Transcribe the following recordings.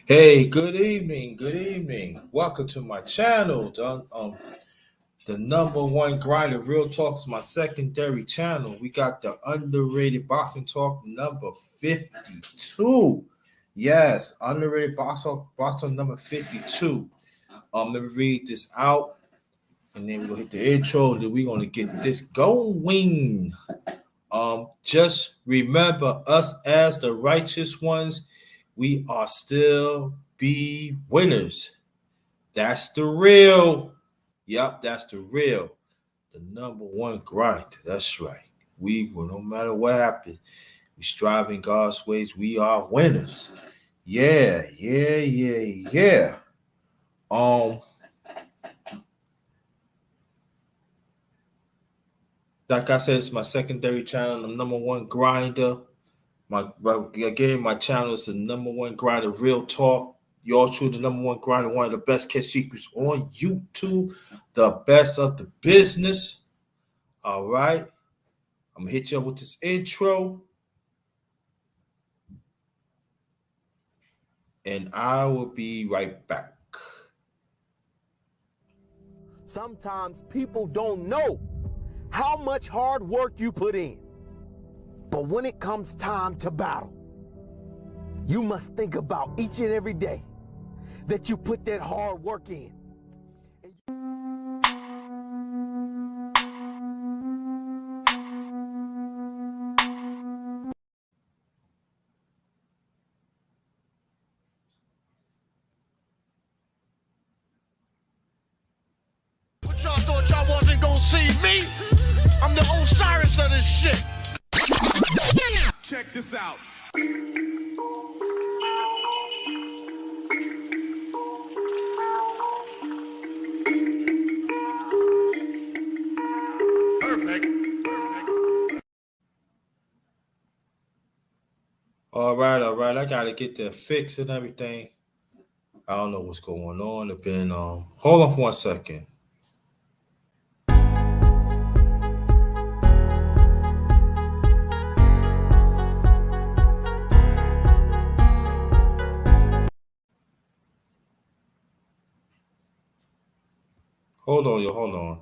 Hey, good evening, good evening. Welcome to my channel. The number one grinder, Real Talks, my secondary channel. We got the underrated boxing talk number 52. Yes, underrated boxing number 52. Let me read this out and then we're gonna hit the intro and then we're gonna get this going. Just remember us as the righteous ones, we are still be winners. That's the real. Yep, that's the real. The number one grinder. That's right. We will, no matter what happens, we strive in God's ways. We are winners. Yeah. Um, like I said, it's my secondary channel. The number one grinder. My channel is the number one grinder, Real Talk. Y'all true, the number one grinder, one of the best kept secrets on YouTube, the best of the business. All right, I'm gonna hit you up with this intro, and I will be right back. Sometimes people don't know how much hard work you put in. But when it comes time to battle, you must think about each and every day that you put that hard work in. But y'all thought y'all wasn't gonna see me? I'm the Osiris of this shit. Check this out. Perfect. All right. I gotta get that fixed and everything. I don't know what's going on. It's been hold on for 1 second. Hold on, yo, hold on.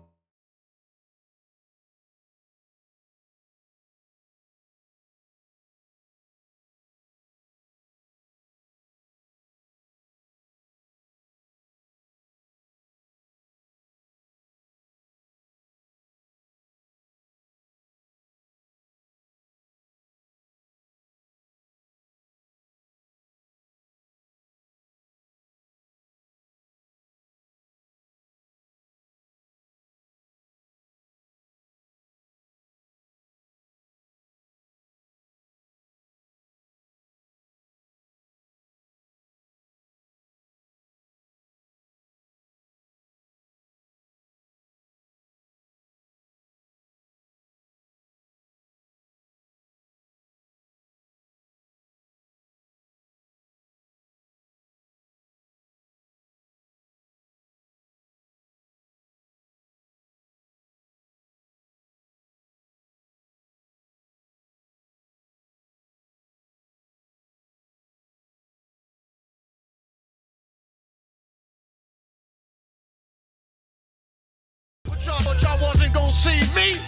But y'all thought y'all wasn't gonna see me?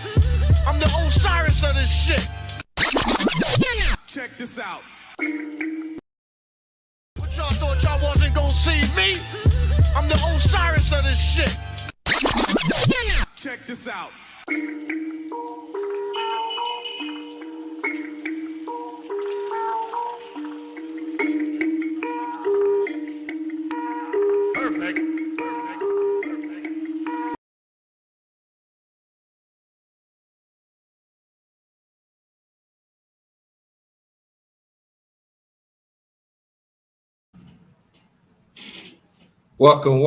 I'm the Osiris of this shit. Check this out. But y'all thought y'all wasn't gonna see me? I'm the Osiris of this shit. Check this out. Perfect. Welcome.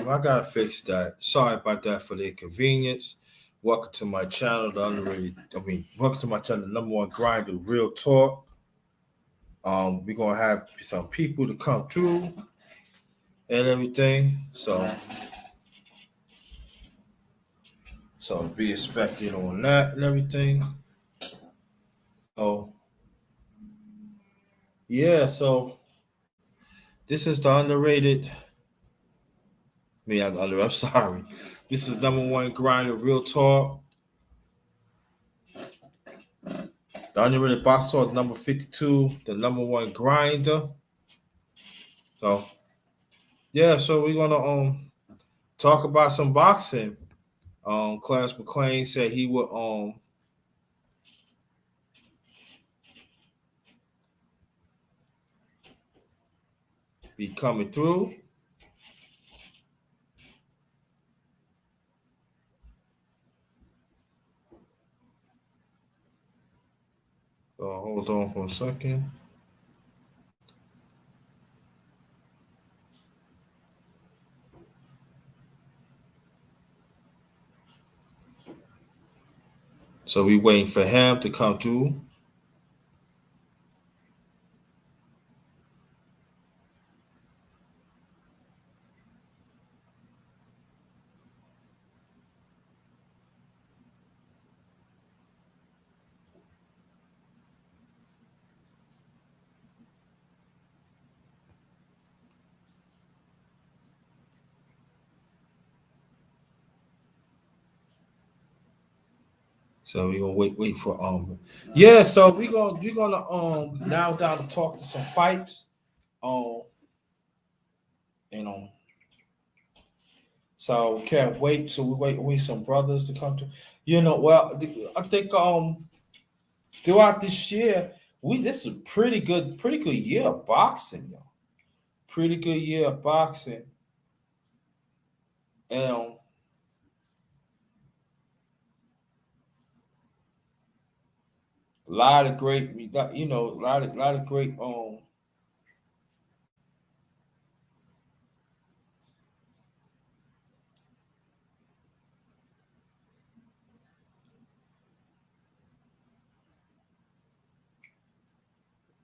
I gotta fix that. Sorry about that for the inconvenience. Welcome to my channel, welcome to my channel, the number one grinder, Real Talk. We're gonna have some people to come through and everything. So be expected on that and everything. So yeah, so This is the underrated. I'm sorry. This is number one grinder, real talk. The underrated box talk number 52, the number one grinder. So yeah, so we're gonna talk about some boxing. Clarence McLean said he would be coming through. Hold on for a second. So we waiting for him to come through. So we gonna wait for yeah. So we gonna now down to talk to some fights um and so can't wait. So we wait some brothers to come to. Well, I think throughout this year this is a pretty good year of boxing, yo. Pretty good year of boxing, and a lot of great, a lot of great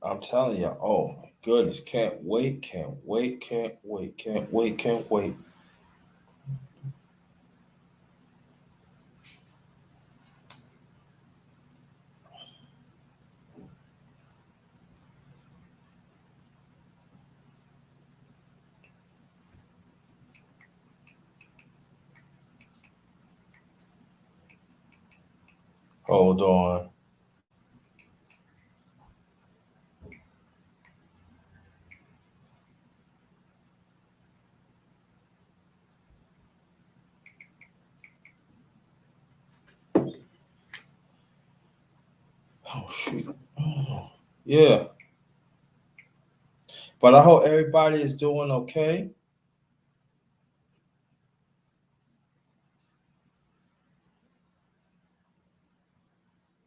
I'm telling you, oh my goodness, can't wait, can't wait, can't wait, can't wait, can't wait. Hold on. Oh shoot. Oh, yeah. But I hope everybody is doing okay.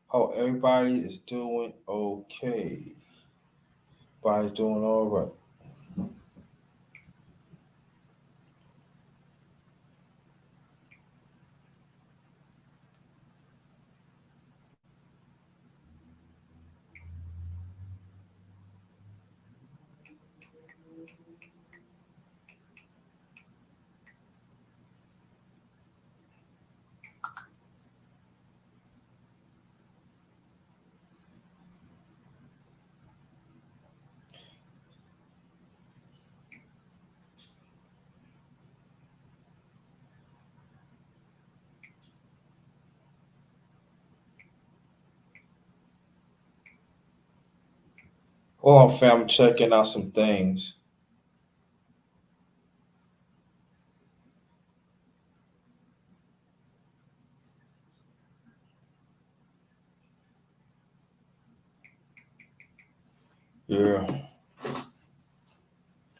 Hope everybody is doing okay. Everybody's doing all right. Oh, fam, checking out some things. Yeah.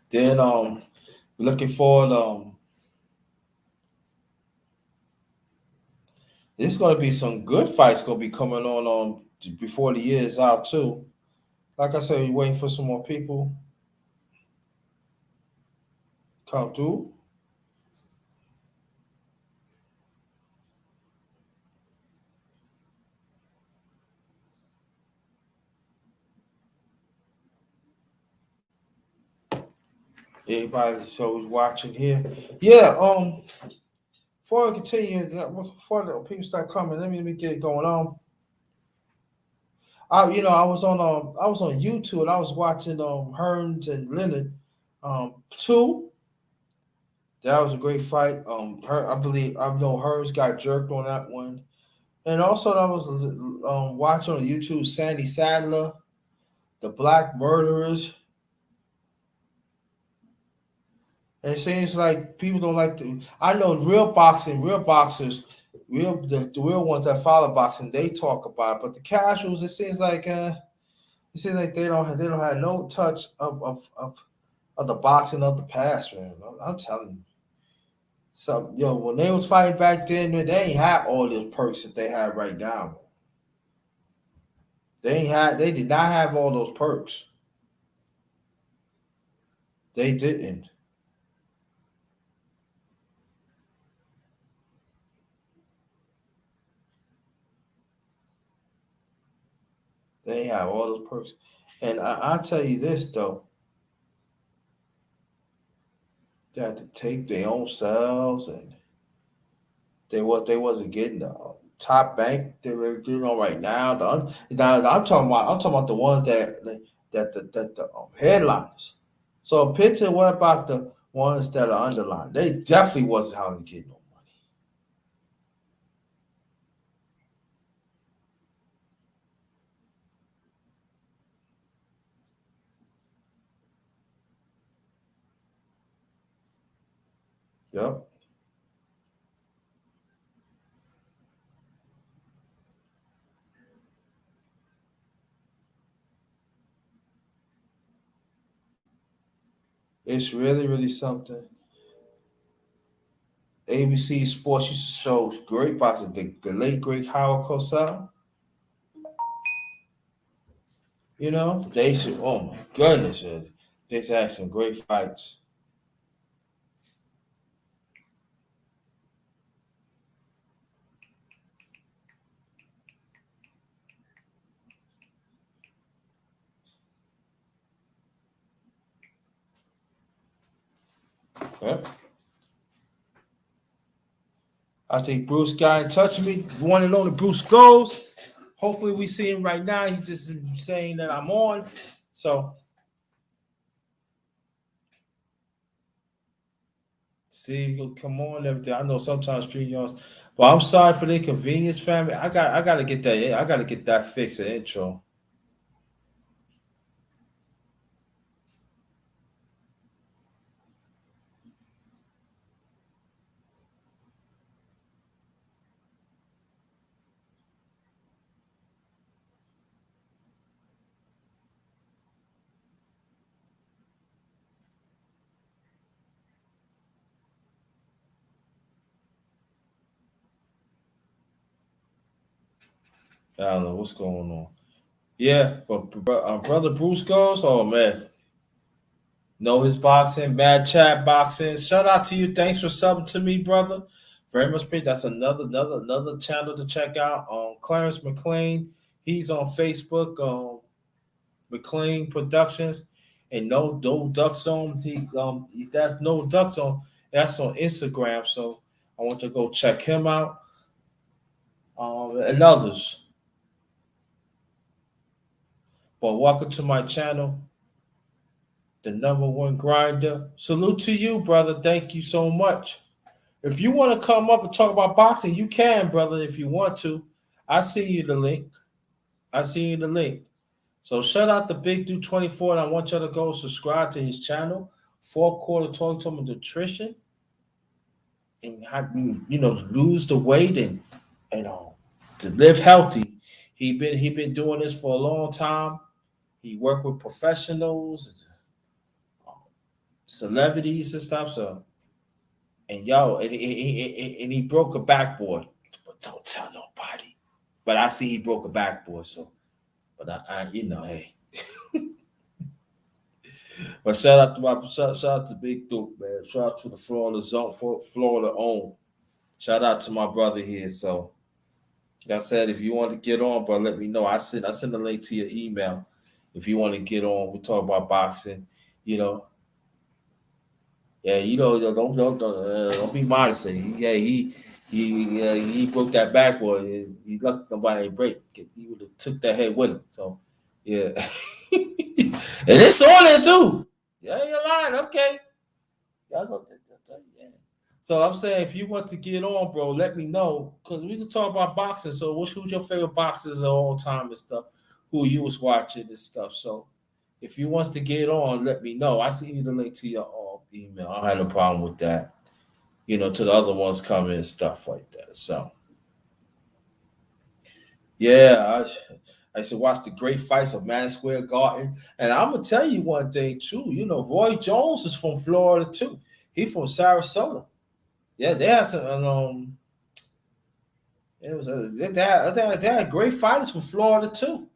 Then looking forward there's gonna be some good fights gonna be coming on before the year is out too. Like I said, we're waiting for some more people come through. Everybody so who's watching here. Yeah, before I continue, before the people start coming, let me get it going on. I was on YouTube and I was watching Hearns and Leonard. Two, that was a great fight. Her, I believe I know hers got jerked on that one, and also that was watching on YouTube Sandy Sadler, the Black Murderers. And it seems like people don't like to. I know real boxing, real boxers, the real ones that follow boxing, they talk about it. But the casuals, it seems like they don't have no touch of the boxing of the past, man. I'm telling you. So when they was fighting back then, man, they ain't had all those perks that they have right now. They did not have all those perks. They didn't. They ain't have all those perks. And I tell you this though, they had to take their own selves, and they wasn't getting the top bank they were doing on right now. Now I'm talking about the ones that the headliners. So picture what about the ones that are underlined? They definitely wasn't how to get no money. Yep. It's really, really something. ABC Sports used to show great boxing. The late great Howard Cosell, they said, oh my goodness, they had some great fights. Yep. I think Bruce got in touch with me. One and only Bruce goes. Hopefully we see him right now. He's just saying that I'm on. So see, he'll come on everything. I know sometimes stream yards, but I'm sorry for the inconvenience, family. I gotta get that. I gotta get that fixed. The intro. I don't know what's going on. Yeah, but brother Bruce goes. Oh man, know his boxing, bad chat boxing. Shout out to you. Thanks for subbing to me, brother. Very much appreciate. That's another channel to check out. Clarence McLean. He's on Facebook. McLean Productions, and no Duck Zone. That's no Duck Zone. That's on Instagram. So I want you to go check him out. And others. But welcome to my channel, the number one grinder. Salute to you, brother. Thank you so much. If you want to come up and talk about boxing, you can, brother, if you want to. I see you the link. I see you the link. So shout out to Big Dude 24, and I want y'all to go subscribe to his channel, Four Quarter Talk to Nutrition, and how lose the weight and to live healthy. He been doing this for a long time. He worked with professionals, celebrities and stuff. So and he broke a backboard, but don't tell nobody. But I see he broke a backboard. So, but hey. But shout out to Big Duke, man. Shout out to the Florida Zone, Florida own. Shout out to my brother here. So, like I said, if you want to get on, bro, let me know. I send a link to your email if you want to get on. We talk about boxing. You know, yeah, don't be modest. Yeah, he broke that backboard. He lucky nobody ain't break. He would have took that head with him. So, yeah, and it's on there too. Yeah, you're lying. Okay. Y'all go. Yeah. So I'm saying, if you want to get on, bro, let me know because we can talk about boxing. So, who's your favorite boxers of all time and stuff? Who you was watching and stuff. So, if you wants to get on, let me know. I see you the link to your email. I don't have no problem with that. To the other ones coming and stuff like that. So, yeah, I used to watch the great fights of Madison Square Garden. And I'm gonna tell you one thing too. Roy Jones is from Florida too. He from Sarasota. Yeah, they had some. It was they had great fighters from Florida too.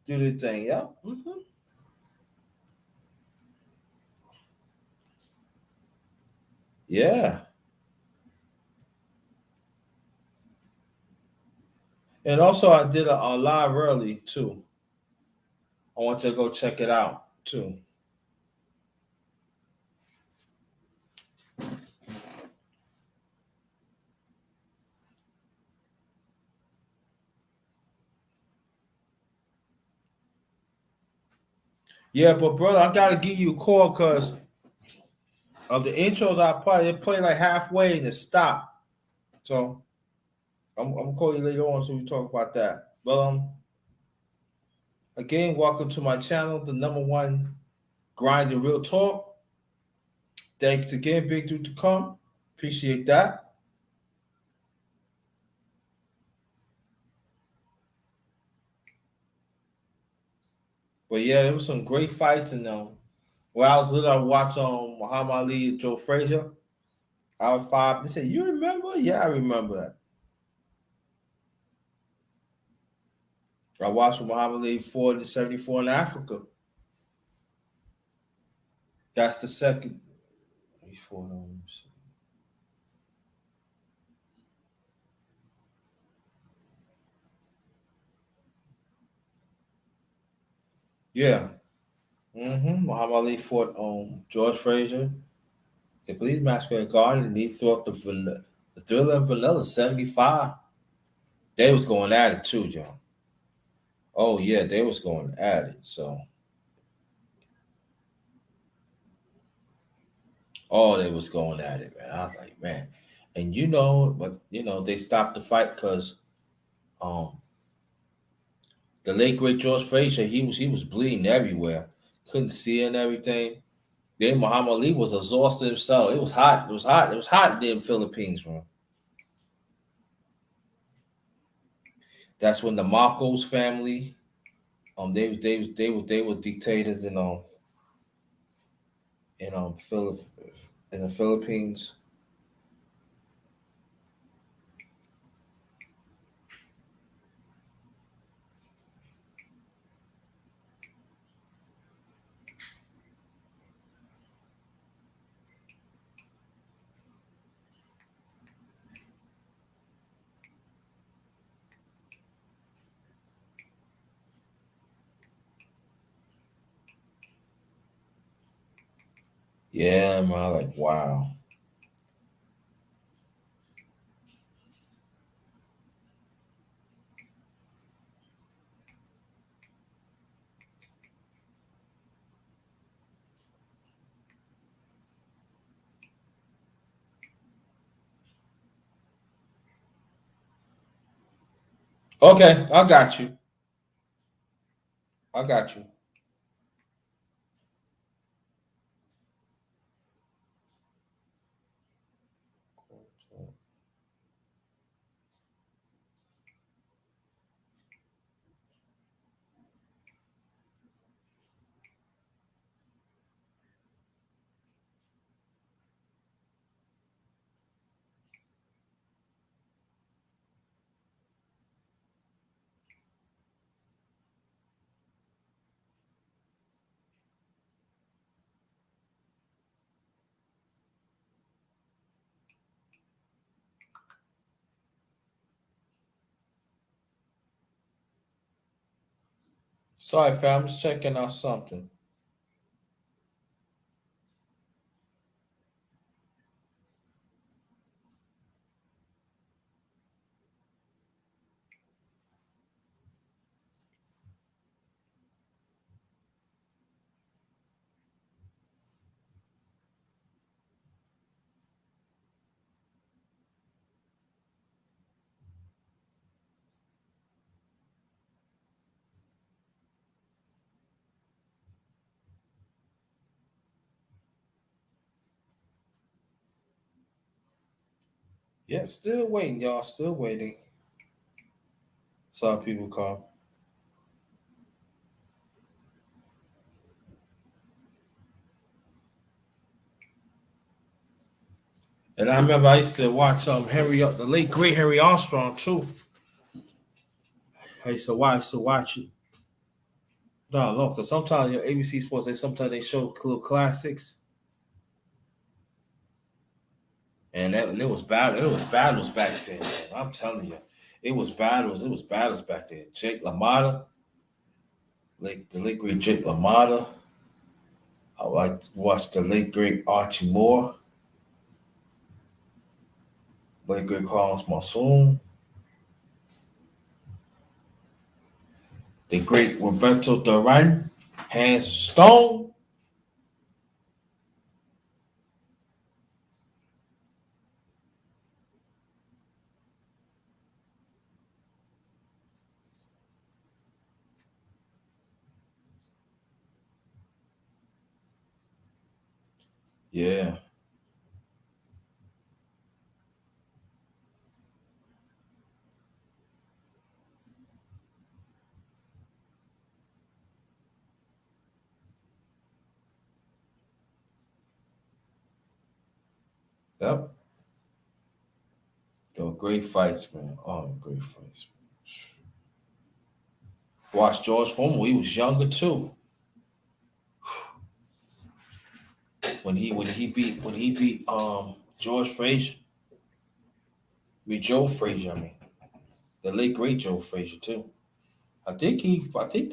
Do the thing, yeah. Yeah, and also I did a live early too. I want you to go check it out too. Yeah, but brother, I gotta give you a call because of the intros I play. They play like halfway and it stop. So I'm gonna call you later on so we talk about that. But again, welcome to my channel, the number one grind and real talk. Thanks again, Big Dude, to come. Appreciate that. But yeah, it was some great fights and when I was little, I watched Muhammad Ali and Joe Frazier. I was 5. They said, "You remember?" Yeah, I remember that. I watched Muhammad Ali fought in '74 in Africa. That's the second. He fought on. Yeah. Muhammad Ali fought George Frazier. I believe Masquerade Garden, and he fought the Thriller and Vanilla '75. They was going at it too, John. Oh yeah, they was going at it. So, oh, they was going at it, man. I was like, man, and but they stopped the fight because um the late great George Frazier, he was bleeding everywhere, couldn't see and everything. Then Muhammad Ali was exhausted himself. It was hot. It was hot. It was hot in the Philippines, bro. That's when the Marcos family, they were dictators in the Philippines. Yeah, man. Like, wow. Okay, I got you. I got you. Sorry, fam. I'm just checking out something. Yeah, still waiting, y'all. Still waiting. Some people come. And I remember I used to watch the late great Harry Armstrong too. I used to watch it. No, because sometimes your ABC Sports sometimes they show little classics, and it was bad. It was battles back then. Man. I'm telling you, it was battles. It was battles back then. Jake LaMotta, the late great Jake LaMotta. I like to watch the late great Archie Moore, late great Carlos Monsoon, the great Roberto Duran, Hands of Stone. Yeah, yep. They were great fights, man. Oh, great fights. Watched George Foreman when he was younger too. When he beat George Frazier, Joe Frazier. I mean the late great Joe Frazier too. I think he fought him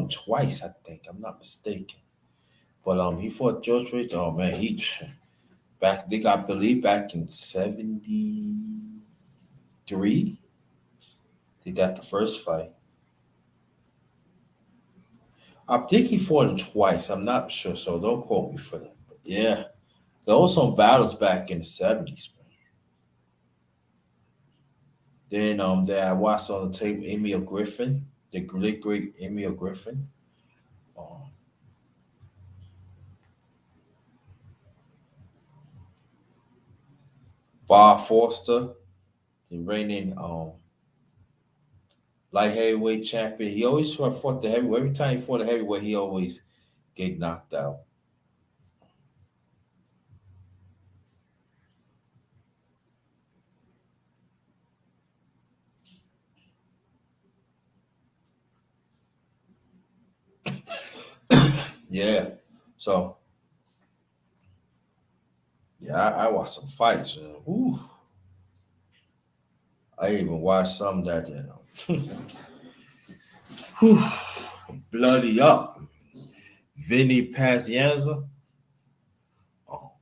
twice. I think I'm not mistaken. But he fought George Frazier. Oh man, he back. They got believed back in '73. They got the first fight. I think he fought him twice. I'm not sure, so don't quote me for that. But yeah, there was some battles back in the '70s. Then that I watched on the tape Emil Griffin, the great Emil Griffin. Um, Bob Foster, the reigning light heavyweight champion. He always fought the heavyweight. Every time he fought the heavyweight, he always get knocked out. Yeah. So yeah, I watched some fights. Ooh, I even watched some that bloody up. Vinny Pazienza, oh,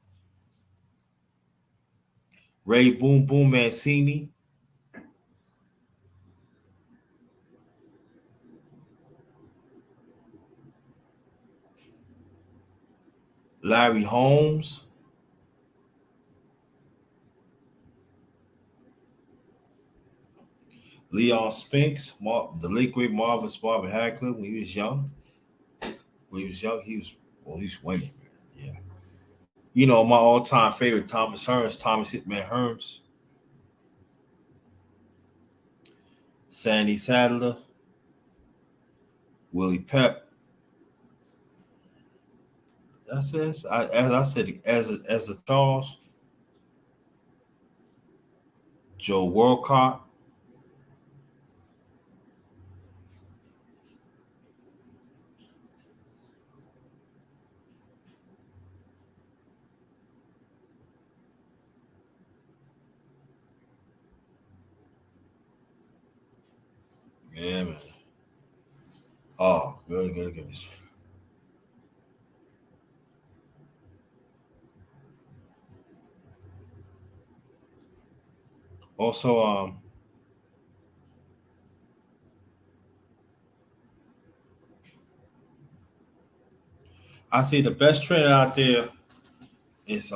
Ray Boom Boom Mancini, Larry Holmes, Leon Spinks, the late great Marvin Hagler when he was young. When he was young, he's winning, man. Yeah. You know, my all-time favorite Thomas Hitman Hearns, Sandy Sadler, Willie Pep. That's it. As I said, as a Charles, Joe Walcott. Yeah, man. Oh, good. Also, I see the best trainer out there is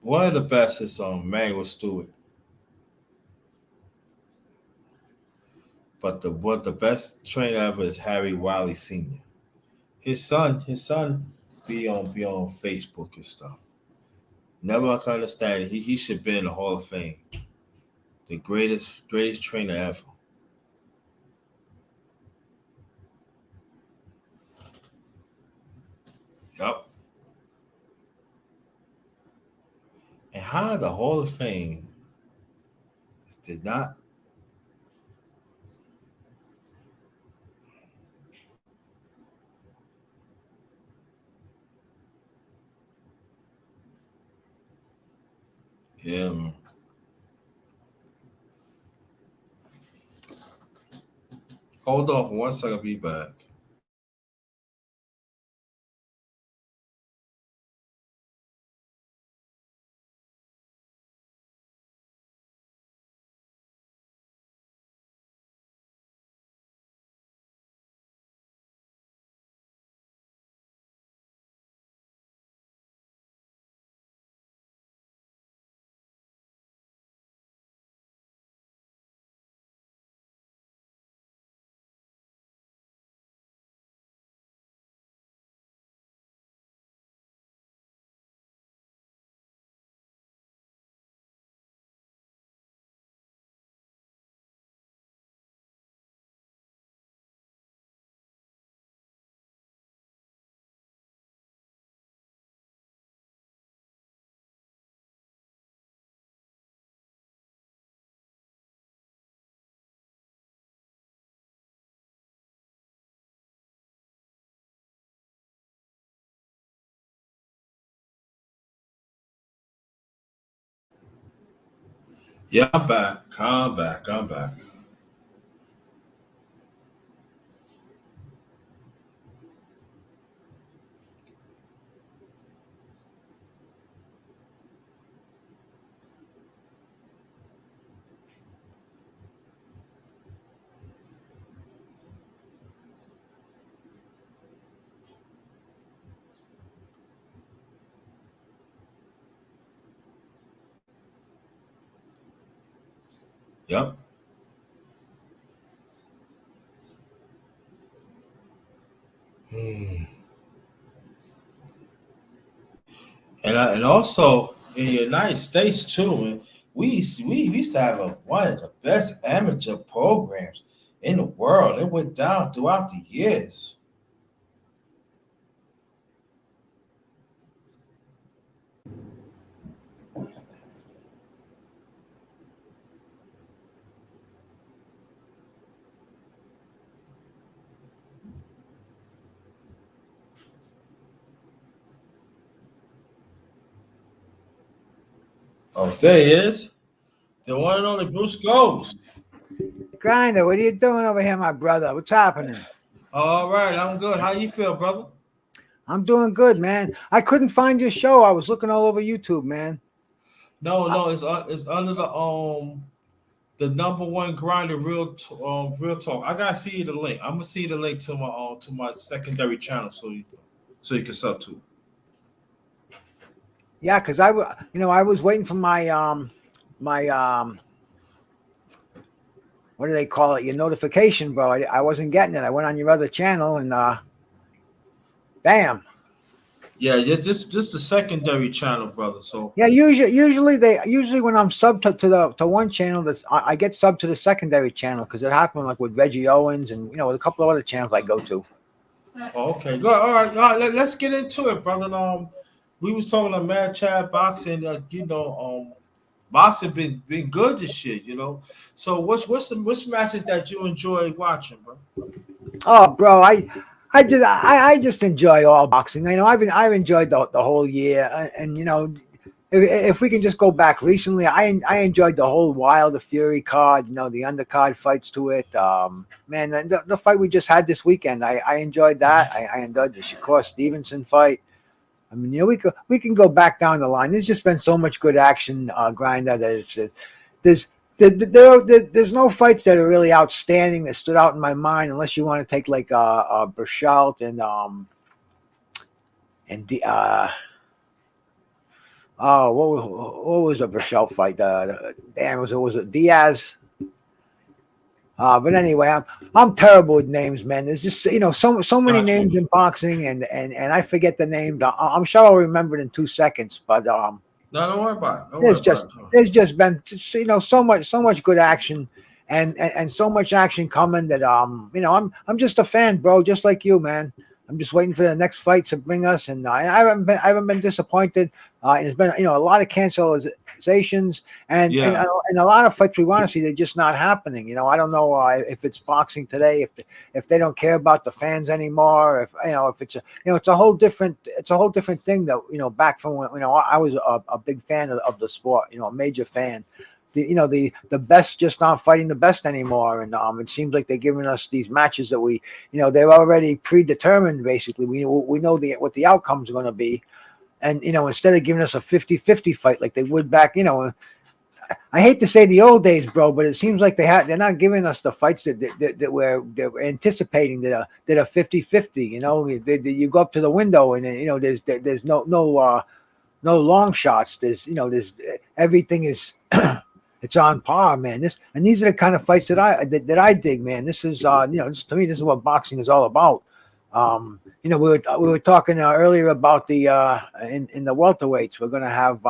one of the best is Manuel Stewart, but the best trainer ever is Harry Wiley Sr. his son be on Facebook and stuff. Never can understand it. He should be in the Hall of Fame. The greatest trainer ever. Yup. And how the Hall of Fame did not. Yeah, man. Hold on for 1 second, be back. Yeah, I'm back. I'm back. I'm back. Yep. Hmm. And also in the United States too, man, we used to have one of the best amateur programs in the world. It went down throughout the years. Oh, there he is. The one and only Bruce Ghost. Grinda, what are you doing over here, my brother? What's happening? All right, I'm good. How you feel, brother? I'm doing good, man. I couldn't find your show. I was looking all over YouTube, man. No, no, it's under the number one grinder real talk. I gotta see you the link. I'm gonna see you the link to my secondary channel so you can sub to. Yeah, because I was waiting for my what do they call it? Your notification, bro. I wasn't getting it. I went on your other channel and bam. Yeah, yeah, just the secondary channel, brother. So Yeah, usually when I'm subbed to one channel, I get subbed to the secondary channel because it happened like with Reggie Owens and with a couple of other channels I go to. okay, good. All right. Let's get into it, brother. We was talking about Mad Chad boxing. Boxing been good this year. So which matches that you enjoy watching, bro? Oh, bro, I just enjoy all boxing. I've enjoyed the whole year, and if we can just go back recently, I enjoyed the whole Wilder Fury card. The undercard fights to it. Man, the fight we just had this weekend, I enjoyed that. I enjoyed the Shakur Stevenson fight. I mean, we can go back down the line. There's just been so much good action, Grinder. There's there's no fights that are really outstanding that stood out in my mind, unless you want to take like Berchelt and the oh what was a Berchelt fight? Damn, was it Diaz? But anyway, I'm terrible with names, man. There's just so many Got you. names in boxing, and I forget the names. I'm sure I'll remember it in 2 seconds, but No, don't worry about it. Don't worry there's about just it. there's just been so much good action, and so much action coming that I'm just a fan, bro, just like you, man. I'm just waiting for the next fight to bring us, and I haven't been disappointed. And there's been a lot of cancelizations, Yeah. and a lot of fights we want to see, they're just not happening. I don't know if it's boxing today, if they don't care about the fans anymore, if it's it's a whole different thing that back from when I was a big fan of the sport, a major fan. The best just not fighting the best anymore, and it seems like they're giving us these matches that they're already predetermined. Basically, we know what the outcomes are going to be, and instead of giving us a 50-50 fight like they would back, I hate to say the old days, bro, but it seems like they're not giving us the fights that we're anticipating that are 50-50. You go up to the window and there's no long shots. There's everything is it's on par, man. These are the kind of fights that I dig, man. This is to me, this is what boxing is all about. We were talking earlier about the in the welterweights. We're going to have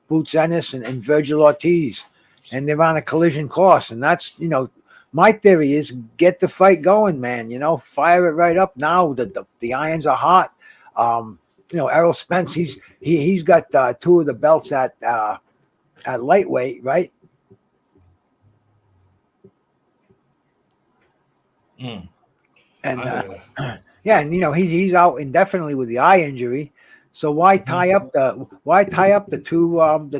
Boots Ennis and Virgil Ortiz, and they're on a collision course, and that's my theory is get the fight going, man. Fire it right up now. The irons are hot. Errol Spence, he's got two of the belts at lightweight, right? Mm, And I hear yeah, and he's out indefinitely with the eye injury. So why you. tie up the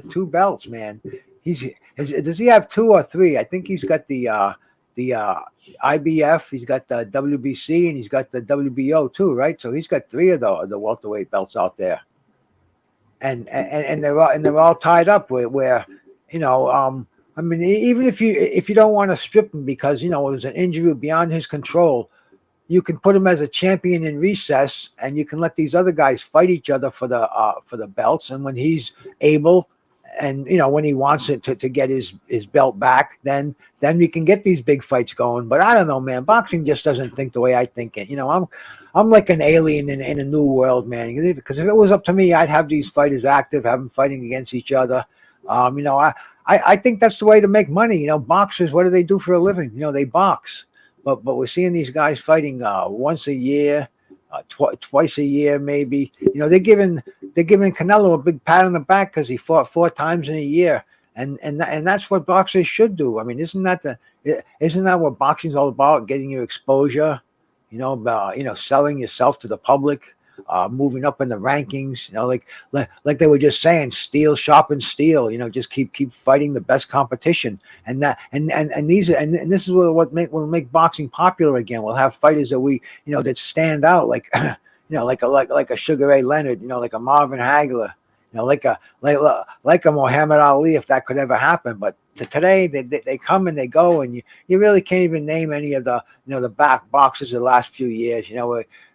two belts, man? Does he have two or three? I think he's got the IBF, he's got the WBC, and he's got the WBO too, right? So he's got three of the welterweight belts out there, and they're all tied up where I mean, even if you don't want to strip him because it was an injury beyond his control, you can put him as a champion in recess, and you can let these other guys fight each other for the belts. And when he's able, and when he wants it to get his belt back, then we can get these big fights going. But I don't know, man. Boxing just doesn't think the way I think it. I'm like an alien in a new world, man. Because if it was up to me, I'd have these fighters active, have them fighting against each other. I think that's the way to make money. Boxers, what do they do for a living? They box. But we're seeing these guys fighting once a year, twice a year, maybe. They're giving Canelo a big pat on the back because he fought 4 times in a year, and that's what boxers should do. I mean, isn't that what boxing's all about? Getting your exposure, about selling yourself to the public, moving up in the rankings. Like they were just saying, steal, shop, and steal. Just keep fighting the best competition, and this is what will make boxing popular again. We'll have fighters that stand out, like like a Sugar Ray Leonard, like a Marvin Hagler, like a Muhammad Ali, if that could ever happen. But today they come and they go, and you really can't even name any of the back boxers of the last few years.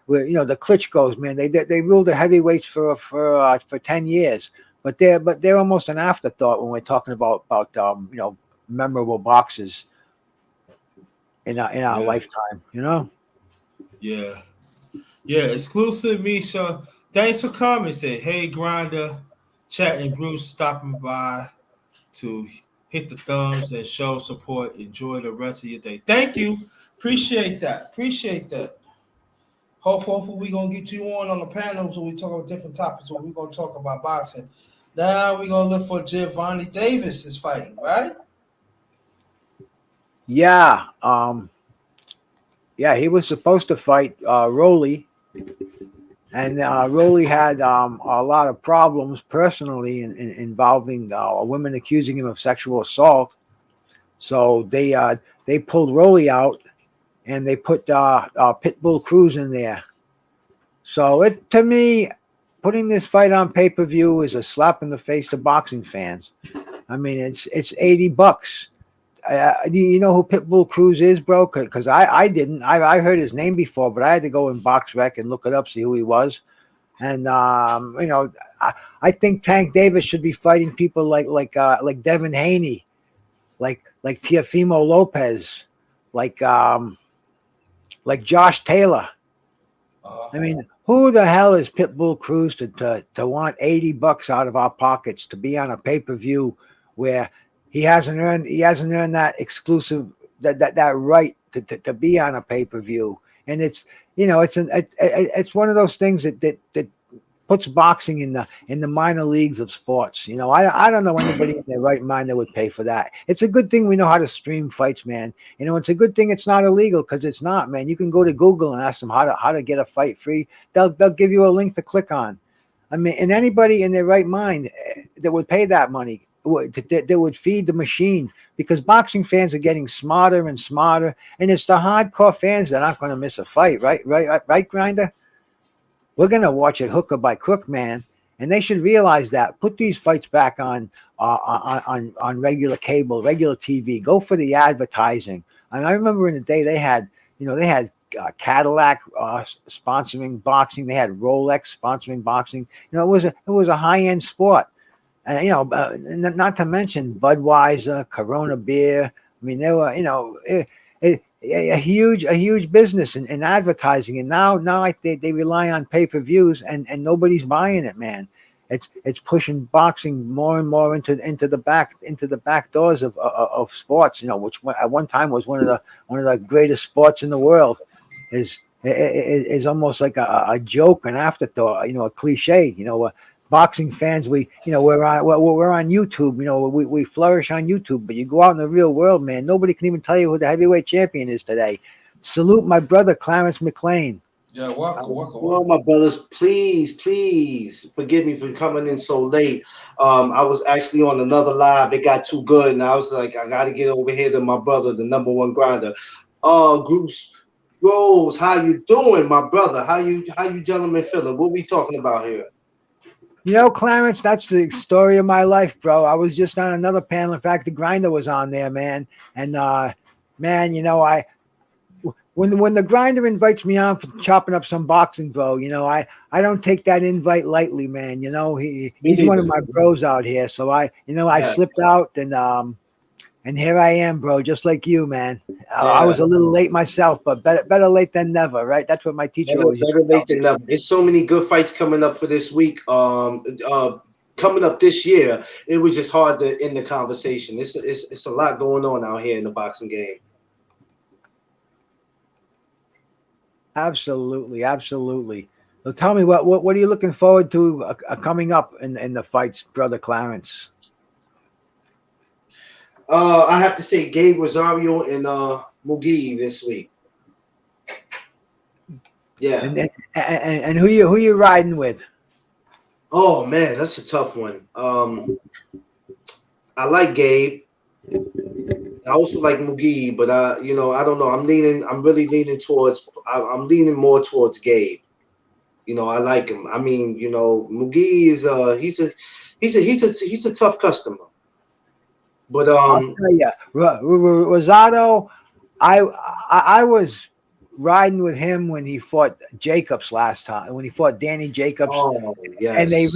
Where the Klitschko's, man, they ruled the heavyweights for 10 years, but they're almost an afterthought when we're talking about memorable boxers in our Yeah, lifetime. yeah, yeah. Exclusive, Misha. Thanks for coming. Say, hey, Grinda, Chat and Bruce stopping by to hit the thumbs and show support. Enjoy the rest of your day. Thank you. Appreciate that. Appreciate that. Hopefully we're gonna get you on the panel so we talk about different topics. So we're gonna talk about boxing. Now we're gonna look for Giovanni Davis is fighting, right? Yeah, yeah, he was supposed to fight Rolly, and Rolly had a lot of problems personally involving women accusing him of sexual assault. So they pulled Rolly out, and they put Pitbull Cruz in there. So to me, putting this fight on pay-per-view is a slap in the face to boxing fans. I mean, it's $80. Do you know who Pitbull Cruz is, bro? Because I didn't. I heard his name before, but I had to go in BoxRec and look it up, see who he was. And I think Tank Davis should be fighting people like Devin Haney, like Teofimo Lopez, like um, like Josh Taylor. I Uh, mean, who the hell is Pitbull Cruz to want $80 out of our pockets to be on a pay-per-view where he hasn't earned that exclusive that right to be on a pay-per-view. And it's it's one of those things that puts boxing in the minor leagues of sports. I don't know anybody in their right mind that would pay for that. It's a good thing we know how to stream fights, man. It's a good thing it's not illegal, because it's not, man. You can go to Google and ask them how to get a fight free. They'll give you a link to click on. I mean, and anybody in their right mind that would pay that money that would feed the machine, because boxing fans are getting smarter and smarter, and it's the hardcore fans that aren't going to miss a fight, right, Grinder? We're gonna watch it hooker by crook, man, and they should realize that. Put these fights back on regular cable, regular TV. Go for the advertising. And I remember in the day they had Cadillac sponsoring boxing. They had Rolex sponsoring boxing. It was a high end sport, and not to mention Budweiser, Corona beer. I mean, they were a huge business in advertising, and now they rely on pay-per-views, and nobody's buying it, man. It's pushing boxing more and more into the back doors of sports, which at one time was one of the greatest sports in the world. Is almost like a joke, an afterthought, a cliche. Boxing fans, we're on YouTube. We flourish on YouTube, but you go out in the real world, man. Nobody can even tell you who the heavyweight champion is today. Salute my brother Clarence McLean. yeah, welcome. Well, my brothers, please forgive me for coming in so late. I was actually on another live. It got too good, and I was like, I got to get over here to my brother, the number one grinder. Bruce Rose, how you doing, my brother? How you gentlemen feeling? What we talking about here? Clarence, that's the story of my life, bro. I was just on another panel. In fact, the Grinder was on there, man. And man, when the Grinder invites me on for chopping up some boxing, bro, I don't take that invite lightly, man. He's one of my bros out here. So I slipped out, and here I am, bro, just like you, man. I was a little late myself, but better late than never, right? That's what my teacher always used to Better tell late than me. never. There's so many good fights coming up for this week. Coming up this year, it was just hard to end the conversation. It's a lot going on out here in the boxing game. Absolutely. So tell me, what are you looking forward to coming up in the fights, brother Clarence? I have to say Gabe Rosario and Mugi this week. Yeah. And who you riding with? Oh man, that's a tough one. I like Gabe. I also like Mugi, but I don't know. I'm really leaning towards. I'm leaning more towards Gabe. I like him. I mean, Mugi is he's a tough customer. But I'll tell you, Rosado, I was riding with him when he fought Jacobs last time, when he fought Danny Jacobs. Oh, yes. And they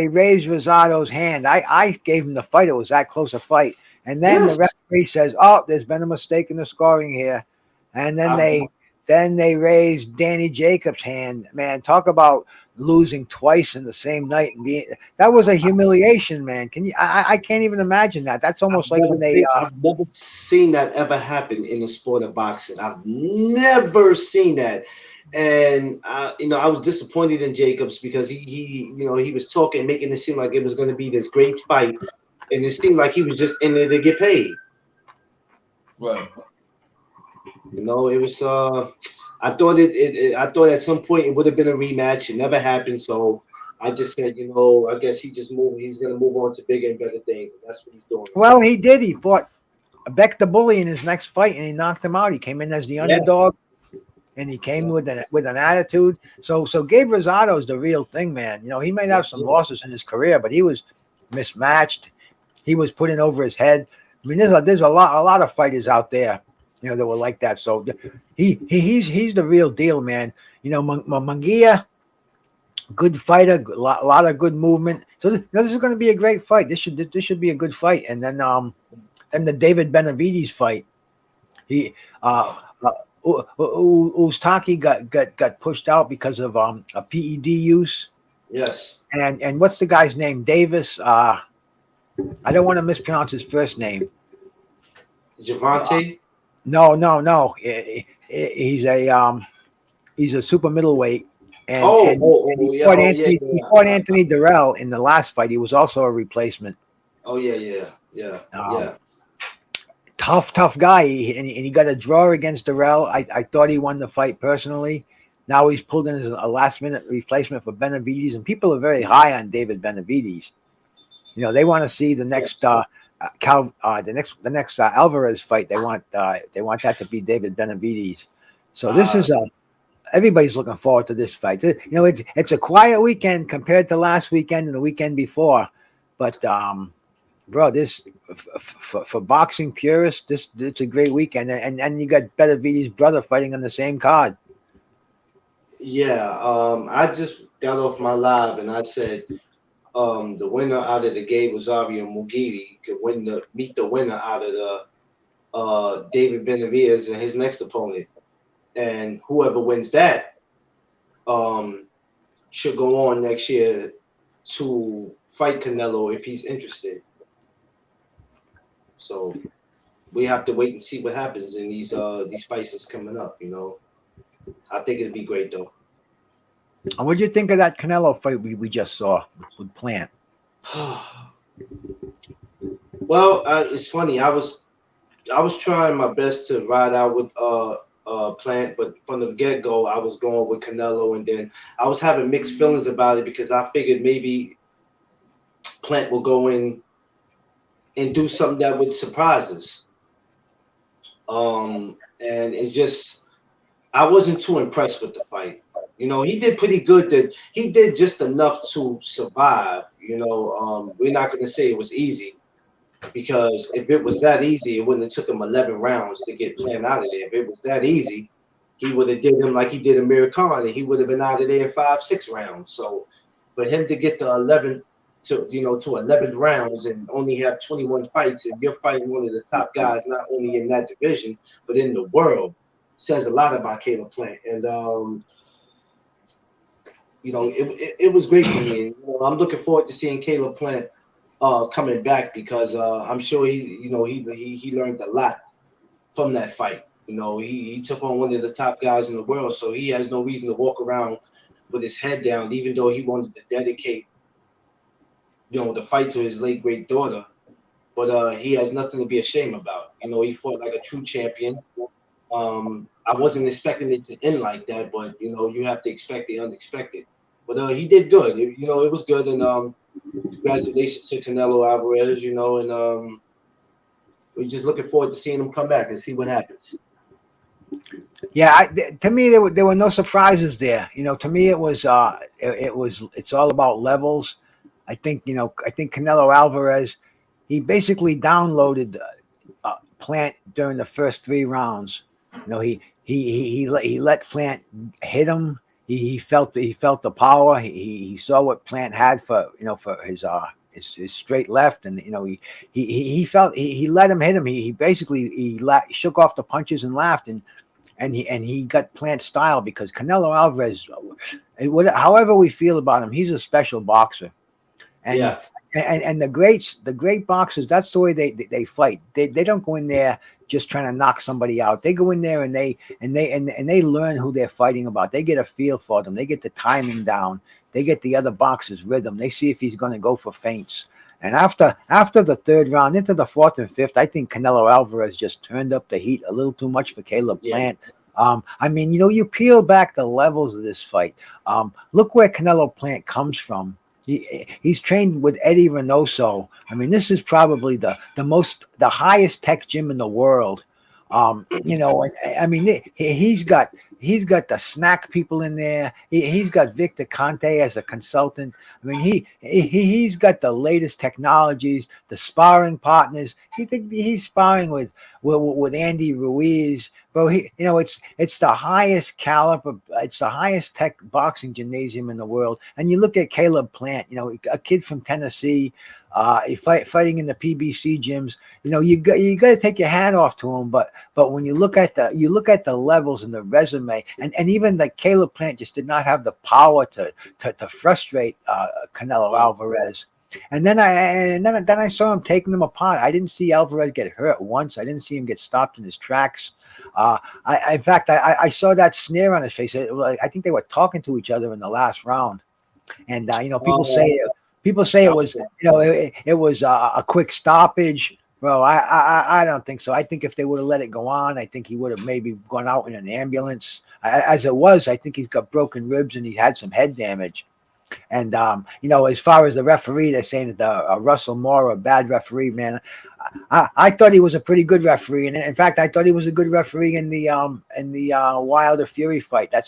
raised Rosado's hand. I gave him the fight. It was that close a fight. And then the referee says, "Oh, there's been a mistake in the scoring here." And then they raised Danny Jacobs' hand. Man, talk about losing twice in the same night and that was a humiliation, man. I can't even imagine that. That's almost like when I've never seen that ever happen in the sport of boxing. I've never seen that. And I was disappointed in Jacobs because he was talking, making it seem like it was going to be this great fight, and it seemed like he was just in there to get paid. Right. It was. I thought at some point it would have been a rematch. It never happened, so I just said, I guess he's going to move on to bigger and better things, and that's what he's doing. Well, he did. He fought Beck the Bully in his next fight, and he knocked him out. He came in as the underdog. And he came with an attitude. So Gabe Rosado is the real thing, man. He might have some losses in his career, but he was mismatched. He was put in over his head. I mean, there's a lot of fighters out there, that were like that. So he's the real deal, man. Munguia, good fighter, a lot of good movement. So this is going to be a great fight. This should be a good fight. And then the David Benavides fight. He Ustaki got pushed out because of a PED use. Yes. And what's the guy's name? Davis. I don't want to mispronounce his first name. Javante. No. He's a super middleweight, and Yeah. Oh, yeah, He yeah. fought Anthony Durrell in the last fight. He was also a replacement. Oh, yeah, yeah, yeah, Um, yeah. tough guy, and he got a draw against Durrell. I thought he won the fight personally. Now he's pulled in as a last minute replacement for Benavides, and people are very high on David Benavides. You know, they want to see the next the next Alvarez fight. They want that to be David Benavides. So this Uh, is everybody's looking forward to this fight. You know, it's a quiet weekend compared to last weekend and the weekend before, but bro, this for boxing purists, it's a great weekend, and you got Benavides' brother fighting on the same card. yeah. I just got off my live and I said, the winner out of the Gabe Rosario Mugiri could meet the winner out of the David Benavides and his next opponent, and whoever wins that should go on next year to fight Canelo if he's interested. So we have to wait and see what happens in these fights that's coming up. You know, I think it'd be great though. And what do you think of that Canelo fight we just saw with Plant? Well, it's funny. I was trying my best to ride out with Plant, but from the get go, I was going with Canelo, and then I was having mixed feelings about it because I figured maybe Plant will go in and do something that would surprise us. And it just I wasn't too impressed with the fight. You know, he did pretty good. That he did just enough to survive. You know, we're not going to say it was easy because if it was that easy, it wouldn't have took him 11 rounds to get Plant out of there. If it was that easy, he would have did him like he did Amir Khan, and he would have been out of there in 5-6 rounds. So for him to get to 11 to 11 rounds and only have 21 fights, and you're fighting one of the top guys not only in that division but in the world, says a lot about Caleb Plant. And it was great for me. And I'm looking forward to seeing Caleb Plant coming back because I'm sure he learned a lot from that fight. You know, he took on one of the top guys in the world, so he has no reason to walk around with his head down, even though he wanted to dedicate the fight to his late great daughter. But he has nothing to be ashamed about. You know, he fought like a true champion. I wasn't expecting it to end like that, but you have to expect the unexpected. But he did good. It was good, and congratulations to Canelo Alvarez. And we're just looking forward to seeing him come back and see what happens. Yeah, to me there were no surprises there. You know, to me it's all about levels. I think Canelo Alvarez, he basically downloaded Plant during the first 3 rounds. You know, he let Plant hit him. He felt the power. He saw what Plant had for his straight left, and he felt he let him hit him. He basically shook off the punches and laughed, and he got Plant style because Canelo Alvarez, however we feel about him, he's a special boxer. And yeah. And the great boxers, that's the way they fight. They don't go in there just trying to knock somebody out. They go in there and they learn who they're fighting about. They get a feel for them. They get the timing down. They get the other boxer's rhythm. They see if he's going to go for feints. And after the third round, into the fourth and fifth, I think Canelo Alvarez just turned up the heat a little too much for Caleb Plant. I mean, you peel back the levels of this fight. Look where Canelo Plant comes from. He's trained with Eddie Reynoso. I mean, this is probably the highest tech gym in the world. I mean, he's got the snack people in there. He's got Victor Conte as a consultant. I mean, he's got the latest technologies, the sparring partners. He's sparring with Andy Ruiz, bro. It's the highest caliber, it's the highest tech boxing gymnasium in the world. And you look at Caleb Plant, a kid from Tennessee. Fighting in the PBC gyms, you got to take your hat off to him. But when you look at the levels and the resume, and even like Caleb Plant just did not have the power to frustrate Canelo Alvarez. And then I saw him taking them apart. I didn't see Alvarez get hurt once. I didn't see him get stopped in his tracks. In fact, I saw that sneer on his face. I think they were talking to each other in the last round. And people say it was it was a quick stoppage. Bro, I don't think so. I think if they would have let it go on, I think he would have maybe gone out in an ambulance. As it was, I think he's got broken ribs and he had some head damage. And as far as the referee, they're saying that the Russell Moore, a bad referee, man. I thought he was a pretty good referee, and in fact, I thought he was a good referee in the Wilder Fury fight. That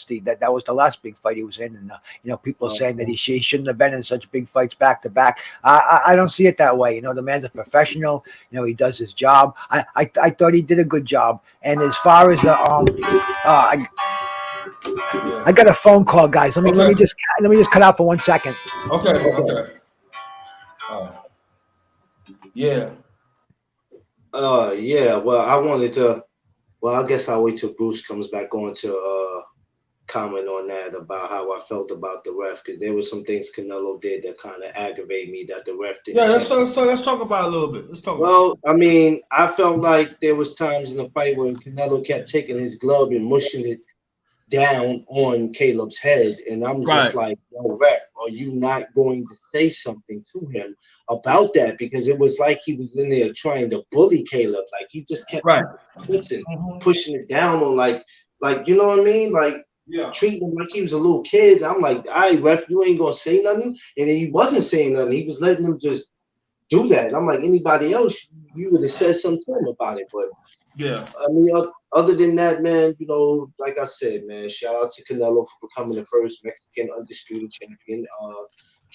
was the last big fight he was in, and people saying that he shouldn't have been in such big fights back to back. I don't see it that way. The man's a professional. He does his job. I thought he did a good job. And as far as the I got a phone call, guys. Let me just cut out for 1 second. Okay. Yeah. Yeah. Well, I wanted to. Well, I guess I'll wait till Bruce comes back on to comment on that about how I felt about the ref, because there were some things Canelo did that kind of aggravated me that the ref didn't. Yeah, let's talk about it a little bit. I mean, I felt like there was times in the fight where Canelo kept taking his glove and mushing it down on Caleb's head, and I'm just like, yo, ref, are you not going to say something to him about that? Because it was like he was in there trying to bully Caleb. Like he just kept pushing it down on like you know what I mean? Like treating him like he was a little kid. I'm like, all right, ref, you ain't gonna say nothing. And then he wasn't saying nothing. He was letting him just do that. I'm like, anybody else, you would have said something to him about it. But I mean, other than that, man, like I said, man, shout out to Canelo for becoming the first Mexican undisputed champion.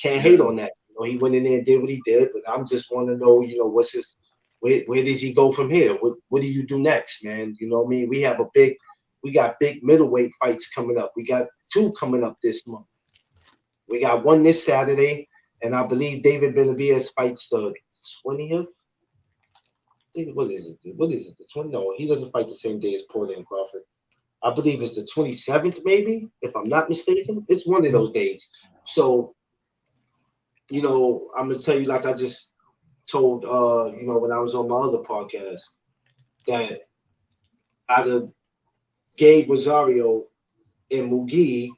Can't hate on that. He went in there and did what he did, but I'm just want to know, what's his, where does he go from here? What do you do next, man? You know what I mean? We got big middleweight fights coming up. We got 2 coming up this month. We got one this Saturday, and I believe David Benavidez fights the 20th. What is it? The 20th? No, he doesn't fight the same day as Porter and Crawford. I believe it's the 27th, maybe, if I'm not mistaken. It's one of those days. So, I'm gonna tell you, like I just told when I was on my other podcast, that out of Gabe Rosario and Mugi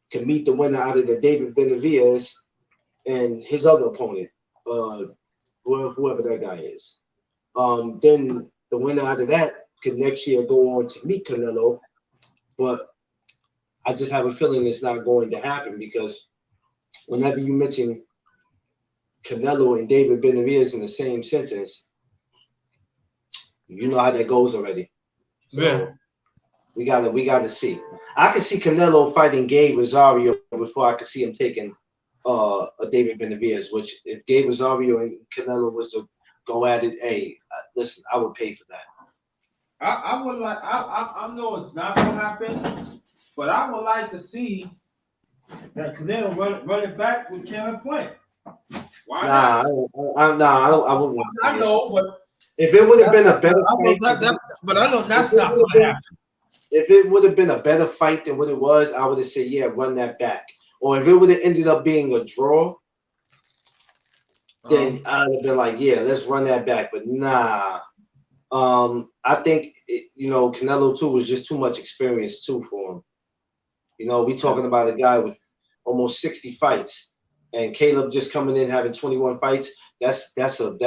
can meet the winner out of the David Benavidez and his other opponent, whoever that guy is. Then the winner out of that could next year go on to meet Canelo, but I just have a feeling it's not going to happen, because whenever you mention Canelo and David Benavidez in the same sentence, you know how that goes already. So we gotta see. I could see Canelo fighting Gabe Rosario before I could see him taking a David Benavidez. Which, if Gabe Rosario and Canelo was to go at it, hey, listen, I would pay for that. I would like. I know it's not gonna happen, but I would like to see that Canelo run it back with Caleb Plant. Why not? I wouldn't. I know, but if it would have been a better fight, but I know that's not going to happen. If it would have been a better fight than what it was, I would have said, yeah, run that back. Or if it would have ended up being a draw, then I would have been like, yeah, let's run that back. But nah. I think Canelo too was just too much experience too for him. We talking about a guy with almost 60 fights, and Caleb just coming in having 21 fights. That's true,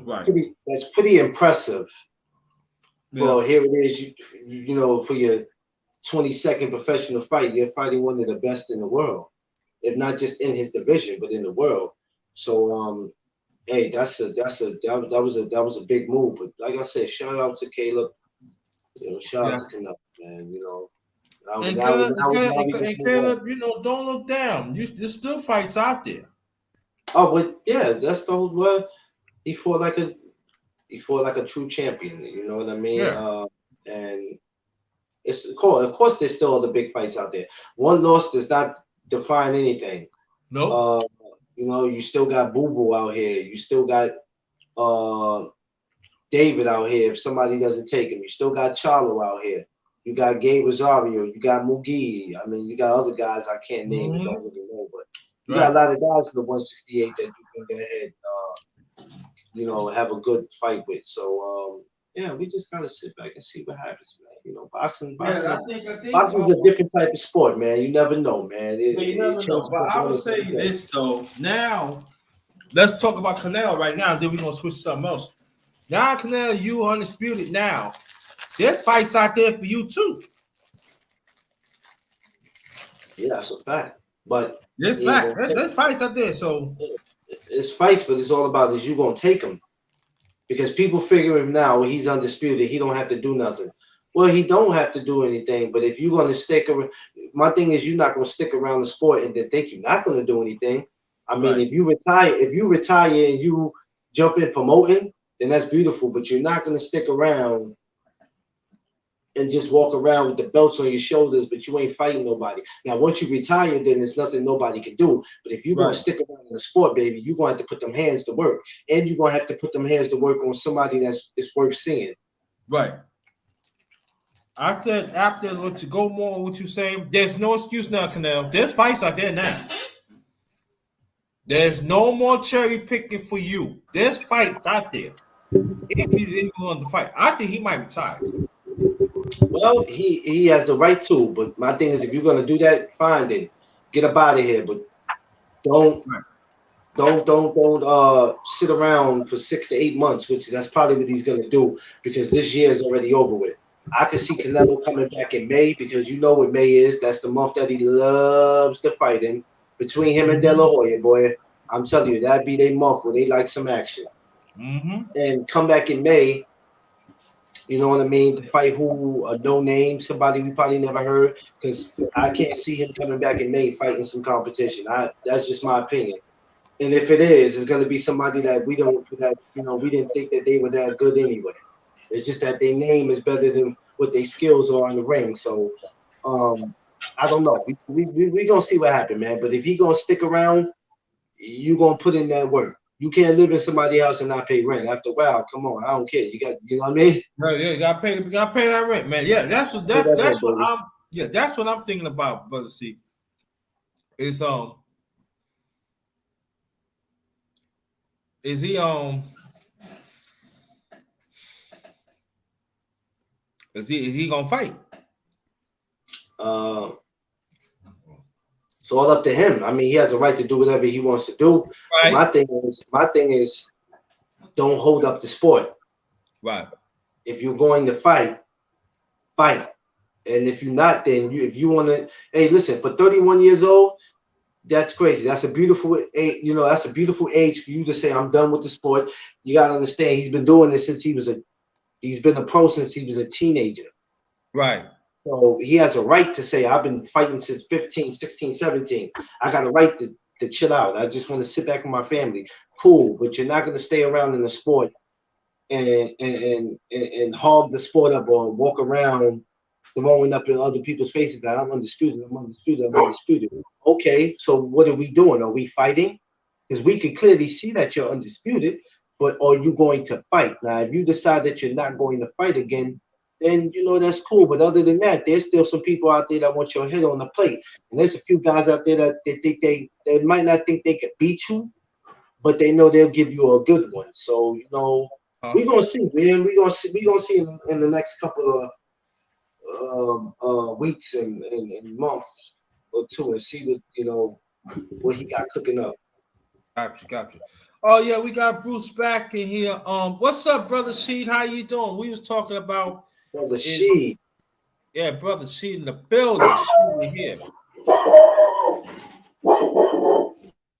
right? That's pretty impressive. So here it is, for your 22nd professional fight, you're fighting one of the best in the world, if not just in his division, but in the world. So, hey, that was a big move. But like I said, shout out to Caleb. Shout out to Canelo, man. And Caleb, don't look down. There's still fights out there. Oh, but yeah, that's the whole word. He fought like a true champion. You know what I mean? Yeah. And it's cool. Of course, there's still other big fights out there. One loss does not define anything. No. You know, you still got Boo Boo out here. You still got David out here. If somebody doesn't take him, you still got Charlo out here. You got Gabe Rosario. You got Mugi. I mean, you got other guys I can't name and don't really know, but you got a lot of guys in the 168 that you can go ahead, you know, have a good fight with. So, yeah, we just gotta sit back and see what happens, man. You know, boxing, Yeah, boxing's a different type of sport, man. You never know, man. You never know. But I would say this though. Now, let's talk about Canelo right now. Then we're gonna switch to something else. Now, Canelo, you undisputed now. There's fights out there for you too. Yeah, that's a fact. But There's facts. There's fights out there. So it's fights, but it's all about is you gonna take them. Because people figure him now, he's undisputed. He don't have to do nothing. Well, he don't have to do anything. But if you're going to stick around, my thing is you're not going to stick around the sport and then think you're not going to do anything. I mean, if you retire and you jump in promoting, then that's beautiful. But you're not going to stick around and just walk around with the belts on your shoulders, but you ain't fighting nobody. Now, once you retire, then there's nothing nobody can do. But if you're going to stick around in the sport, baby, you're going to have to put them hands to work. And you're going to have to put them hands to work on somebody that's worth seeing. Right. After what you go more what you saying, there's no excuse now, Canelo. There's fights out there now. There's no more cherry picking for you. There's fights out there. If he's even willing to fight, I think he might retire. Well, he has the right to, but my thing is, if you're gonna do that, fine then, get up out of here. But don't sit around for 6 to 8 months, which that's probably what he's gonna do because this year is already over with. I can see Canelo coming back in May because you know what May is. That's the month that he loves to fight in. Between him and De La Hoya, boy, I'm telling you, that'd be their month where they like some action. And come back in May. You know what I mean? To fight who a no name, somebody we probably never heard, because I can't see him coming back in May fighting some competition. That's just my opinion. And if it is, it's gonna be somebody that we didn't think that they were that good anyway. It's just that their name is better than what their skills are in the ring. So I don't know. We gonna see what happens, man. But if he gonna stick around, you gonna put in that work. You can't live in somebody's house and not pay rent. After a while, come on, I don't care. You know what I mean? Yeah, you gotta pay that rent, man. Yeah, that's what I'm thinking about, brother. See, is he gonna fight? It's all up to him. I mean, he has a right to do whatever he wants to do. Right. My thing is, don't hold up the sport. Right. If you're going to fight. And if you're not, then if you want to, hey, listen, for 31 years old, that's crazy. That's a beautiful age. You know, that's a beautiful age for you to say, I'm done with the sport. You got to understand, he's been doing this since he's been a pro since he was a teenager. Right. So he has a right to say, I've been fighting since 15, 16, 17. I got a right to chill out. I just want to sit back with my family. Cool, but you're not going to stay around in the sport and hog the sport up or walk around throwing up in other people's faces that I'm undisputed. Okay, so what are we doing? Are we fighting? Because we can clearly see that you're undisputed, but are you going to fight? Now, if you decide that you're not going to fight again, then you know that's cool. But other than that, there's still some people out there that want your head on the plate. And there's a few guys out there that they think they might not think they can beat you, but they know they'll give you a good one. So, you know, we're gonna see, man. We're gonna see in the next couple of weeks and months or two and see what, you know, what he got cooking up. Gotcha. Oh yeah, we got Bruce back in here. What's up, brother Sheed? How you doing? We was talking about Brother Sheed. Yeah, brother Sheed in the building. Sheed here.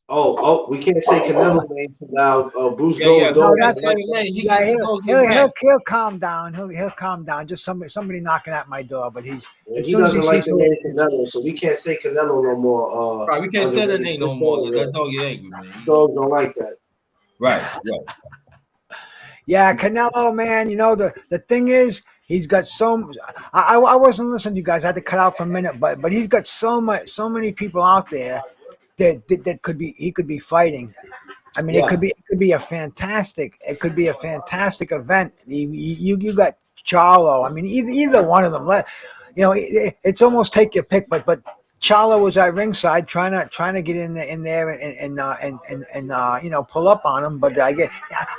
Oh, we can't say Canelo name without Bruce Gold. No, that's he'll calm down. He'll calm down. Just somebody knocking at my door, but he doesn't like the name Canelo, so we can't say Canelo no more. Right, we can't say that name no more. That dog get angry, man. Dogs don't like that. Right. Yeah, Canelo, man. You know the thing is, he's got I wasn't listening to you guys. I had to cut out for a minute, but he's got so many people out there that could be he could be fighting. I mean, Yeah. it could be a fantastic event. You got Charlo. I mean, either one of them. It's almost take your pick. But Charlo was at ringside trying to get in there and pull up on him. But I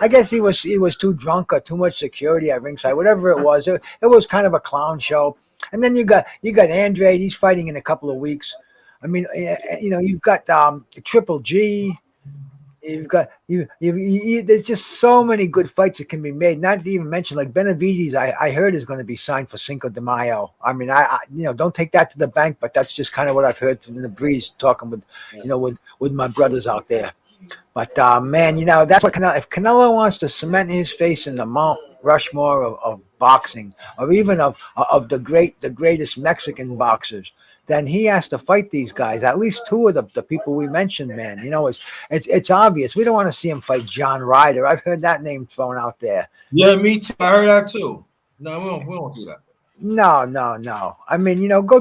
guess he was too drunk or too much security at ringside. Whatever it was, it was kind of a clown show. And then you got Andre. He's fighting in a couple of weeks. I mean, you've got Triple G. You've got there's just so many good fights that can be made. Not to even mention like Benavides, I heard is going to be signed for Cinco de Mayo. I mean, I don't take that to the bank, but that's just kind of what I've heard from the breeze talking with with my brothers out there. But man, that's what if Canelo wants to cement his face in the Mount Rushmore of boxing, or even of the greatest Mexican boxers, then he has to fight these guys. At least two of the people we mentioned, man. It's obvious. We don't want to see him fight John Ryder. I've heard that name thrown out there. Yeah, me too. I heard that too. No, we don't do that. No. I mean, go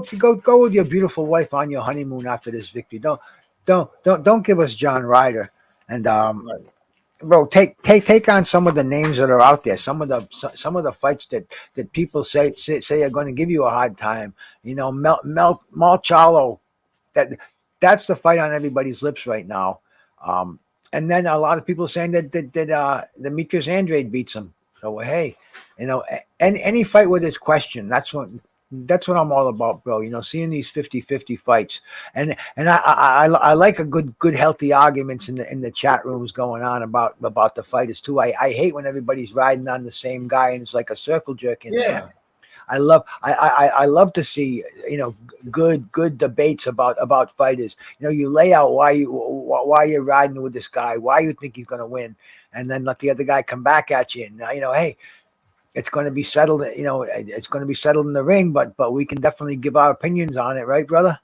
with your beautiful wife on your honeymoon after this victory. Don't give us John Ryder. And Right. bro, take on some of the names that are out there. Some of the fights that people say are going to give you a hard time. Marcelo. That's the fight on everybody's lips right now. And then a lot of people saying that Demetrius Andrade beats him. So hey, any fight with this question. That's what I'm all about, bro. Seeing these 50-50 fights, and I like a good healthy arguments in the chat rooms going on about the fighters too. I hate when everybody's riding on the same guy and it's like a circle jerk in there. I love to see good debates about fighters. You lay out why you're riding with this guy, why you think he's going to win, and then let the other guy come back at you. And hey, it's going to be settled. It's going to be settled in the ring, but we can definitely give our opinions on it, right, brother?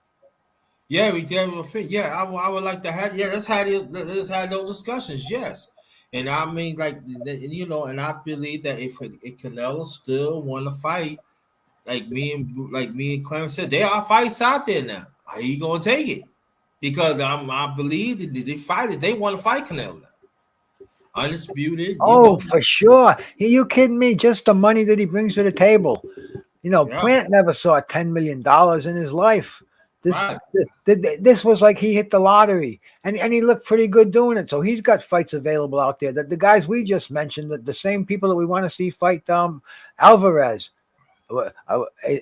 Yeah, we definitely fit. Yeah, I would like to have. Yeah, let's have those discussions. Yes, and I mean, and I believe that if Canelo still want to fight, like me and Clarence said, there are fights out there now. Are you gonna take it? Because I believe that the fighters they want to fight Canelo. Undisputed, Oh, for sure. You kidding me? Just the money that he brings to the table. Yeah, Plant never saw $10 million in his life. right. This was like he hit the lottery, and he looked pretty good doing it. So he's got fights available out there. The guys we just mentioned, the same people that we want to see fight Alvarez.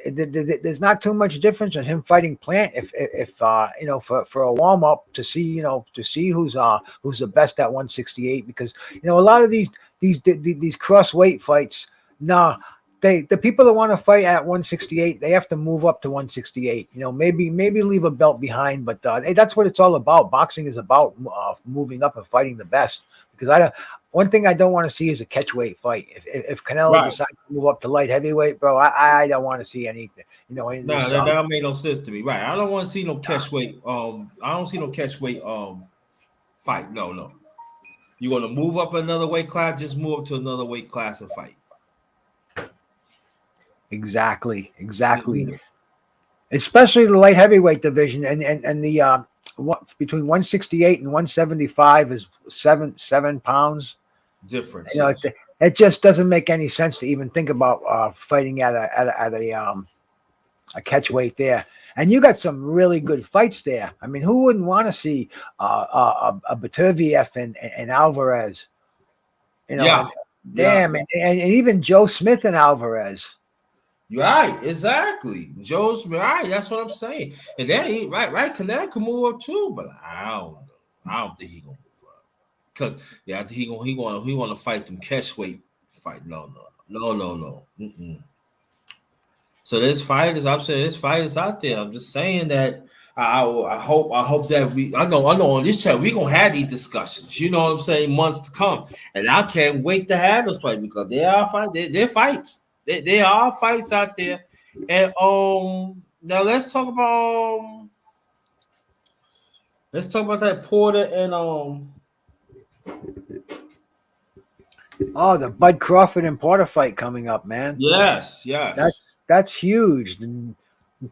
There's not too much difference in him fighting Plant if for a warm up to see who's the best at 168, because a lot of these cross weight fights, the people that want to fight at 168, they have to move up to 168. Maybe leave a belt behind, but that's what it's all about. Boxing is about moving up and fighting the best. Because one thing I don't want to see is a catchweight fight. If Canelo decides to move up to light heavyweight, bro, I don't want to see anything. No, that don't make no sense to me. Right, I don't want to see no catchweight. I don't see no catchweight fight. No. You want to move up another weight class? Just move up to another weight class and fight. Exactly. Especially the light heavyweight division, and the between 168 and 175 is seven pounds Difference. It just doesn't make any sense to even think about fighting at a catchweight there. And you got some really good fights there. I mean, who wouldn't want to see a Beterbiev and Alvarez? Damn, and even Joe Smith and Alvarez. Right, exactly. Joe's right. That's what I'm saying. And then Canelo can move up too, but I don't know. I don't think he gonna move up because I think he want to fight them catchweight fight. No. Mm-mm. So there's fighters. I'm saying there's fighters out there. I'm just saying that I hope that I know on this chat we gonna have these discussions. You know what I'm saying? Months to come, and I can't wait to have those fights because they are fights. They're fights. There are fights out there, and now let's talk about that Porter and the Bud Crawford and Porter fight coming up, man. Yes. That's huge. And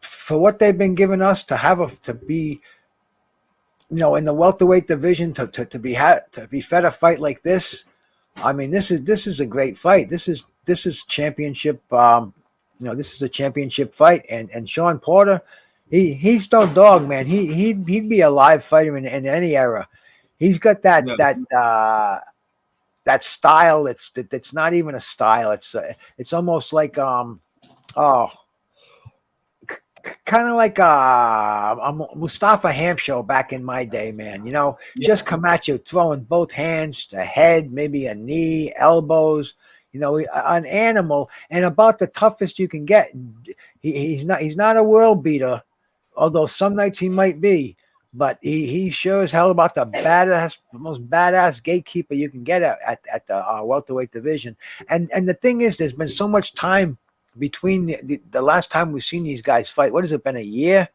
for what they've been giving us to be in the welterweight division to be fed a fight like this. I mean, this is a great fight. This is championship. This is a championship fight, and Sean Porter, he's no dog, man. He'd be a live fighter in any era. He's got that Yeah. that style. That's not even a style. It's almost like oh, kind of like a Mustafa Hamsho back in my day, man. Yeah. Just come at you, throwing both hands, the head, maybe a knee, elbows. An animal, and about the toughest you can get. He's not a world beater, although some nights he might be. But he sure as hell about the most badass gatekeeper you can get at the welterweight division. And the thing is, there's been so much time between the last time we've seen these guys fight. What has it been, a year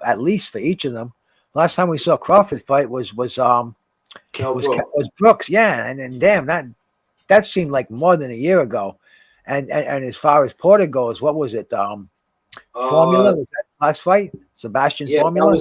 at least for each of them? Last time we saw Crawford fight was Brooks, yeah, and damn, that seemed like more than a year ago. And as far as Porter goes, what was it? Formula was that last fight? Sebastian Formula.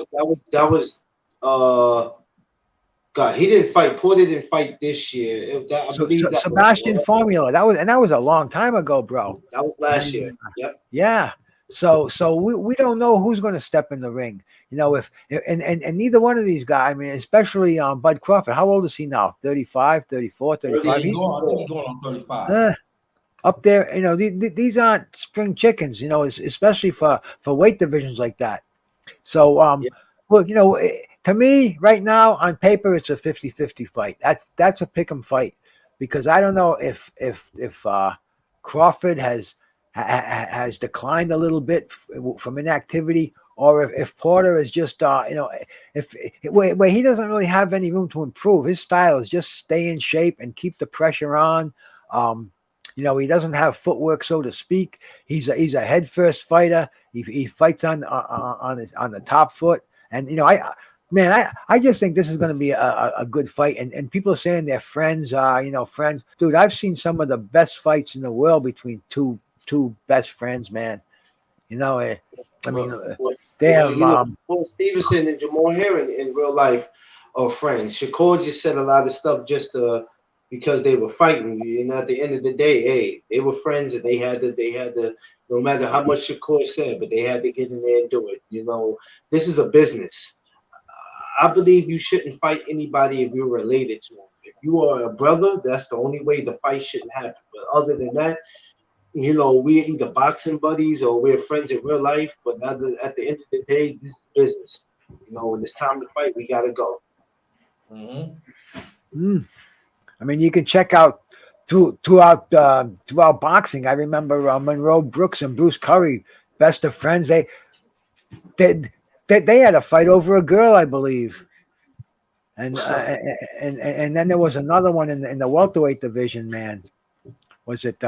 That was God. He didn't fight. Porter didn't fight this year. I believe that Sebastian Formula. That was a long time ago, bro. That was last year. Yep. Yeah. So we don't know who's going to step in the ring. If and neither one of these guys. I mean, especially Bud Crawford. How old is he now? 35, 34, 35. I think he's going on 35. Up there, these aren't spring chickens. Especially for weight divisions like that. So look, to me right now on paper it's a 50-50 fight. That's a pick'em fight, because I don't know if Crawford has declined a little bit from inactivity, or if Porter is just where he doesn't really have any room to improve. His style is just stay in shape and keep the pressure on. He doesn't have footwork, so to speak. He's a head first fighter. He fights on the top foot, and I just think this is going to be a good fight. And people are saying they're friends. Friends, dude. I've seen some of the best fights in the world between two best friends, man. Paul Stevenson and Jamal Herring in real life are friends. Shakur just said a lot of stuff just because they were fighting. And at the end of the day, hey, they were friends, and they had to, no matter how much Shakur said, but they had to get in there and do it. This is a business. I believe you shouldn't fight anybody if you're related to them. If you are a brother, that's the only way the fight shouldn't happen. But other than that, we're either boxing buddies or we're friends in real life. But at the end of the day, this is business. When it's time to fight, we gotta go. Mm-hmm. I mean, you can check out throughout boxing. I remember Monroe Brooks and Bruce Curry, best of friends. They had a fight over a girl, I believe, and then there was another one in the welterweight division. Man, was it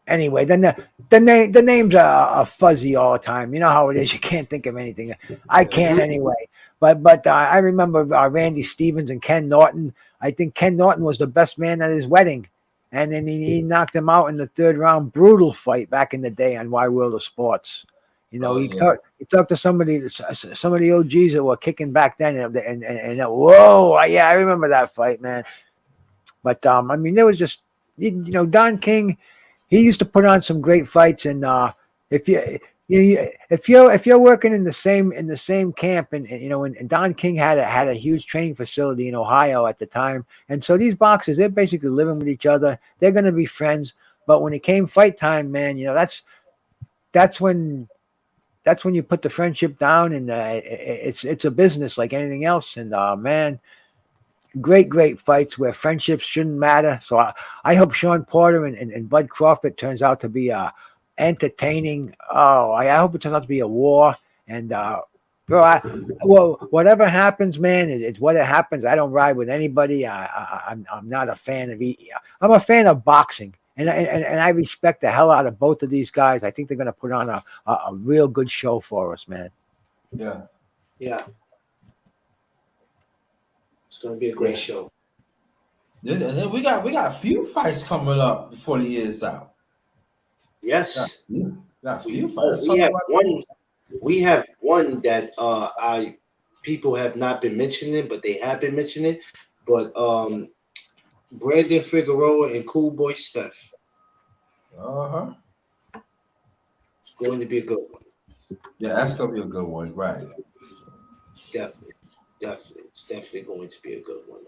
anyway? Then the names are fuzzy all the time. You know how it is. You can't think of anything. I can't anyway. But I remember Randy Stevens and Ken Norton. I think Ken Norton was the best man at his wedding, and then he knocked him out in the third round. Brutal fight back in the day on Wide World of Sports. He talked to some of the OGs that were kicking back then, and whoa, yeah, I remember that fight, man. But I mean, there was just Don King. He used to put on some great fights, and if you're working in the same camp, and Don King had a huge training facility in Ohio at the time, and so these boxers, they're basically living with each other. They're going to be friends, but when it came fight time, man, that's when you put the friendship down, and it's a business like anything else. And man, great fights where friendships shouldn't matter. So I hope Sean Porter and Bud Crawford turns out to be entertaining. I hope it turns out to be a war. And bro, whatever happens, man, it's what it happens. I don't ride with anybody. I'm not a fan of I'm a fan of boxing. And I respect the hell out of both of these guys. I think they're going to put on a real good show for us, man. Yeah. It's going to be a great show. And then we got a few fights coming up before the year's out. Yes. We got a few fights. We have one that I people have not been mentioning it, but they have been mentioning it. But Brandon Figueroa and Cool Boy Steph. Uh-huh. It's going to be a good one. Yeah, that's gonna be a good one, right? Definitely, definitely. It's definitely going to be a good one.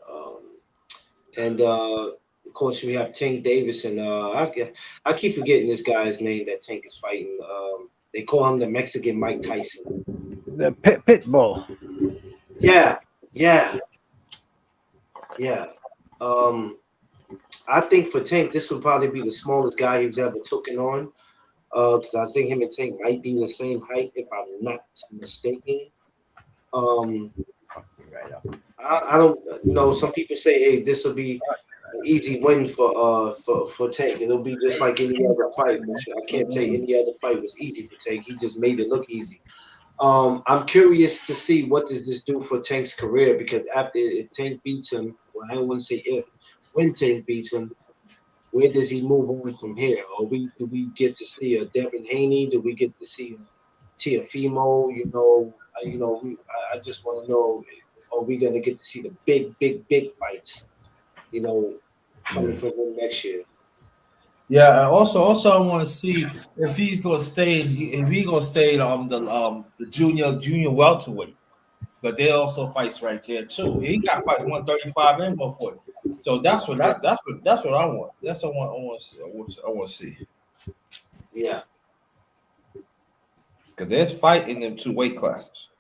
And of course we have Tank Davis and I keep forgetting this guy's name that Tank is fighting. They call him the Mexican Mike Tyson. The pit bull. Yeah, yeah, yeah. Um, I think for Tank, this would probably be the smallest guy he's ever taken on. Because I think him and Tank might be the same height, if I'm not mistaken. Um, Right up. I don't know. Some people say, "Hey, this will be an easy win for Tank. It'll be just like any other fight." Which I can't say any other fight was easy for Tank. He just made it look easy. I'm curious to see what does this do for Tank's career because after if Tank beats him, well, I don't want to say if, when Tank beats him, where does he move on from here? Or do we get to see a Devin Haney? Do we get to see a Tiafimo? I just want to know: are we going to get to see the big fights? Coming Yeah. from him next year. Yeah, and also I want to see if he's gonna stay. If he's gonna stay the junior welterweight, but they also fights right there too. He got fight 135 and 140. So that's what I want. That's what I want to see. I want to see Yeah, because there's fight in them two weight classes.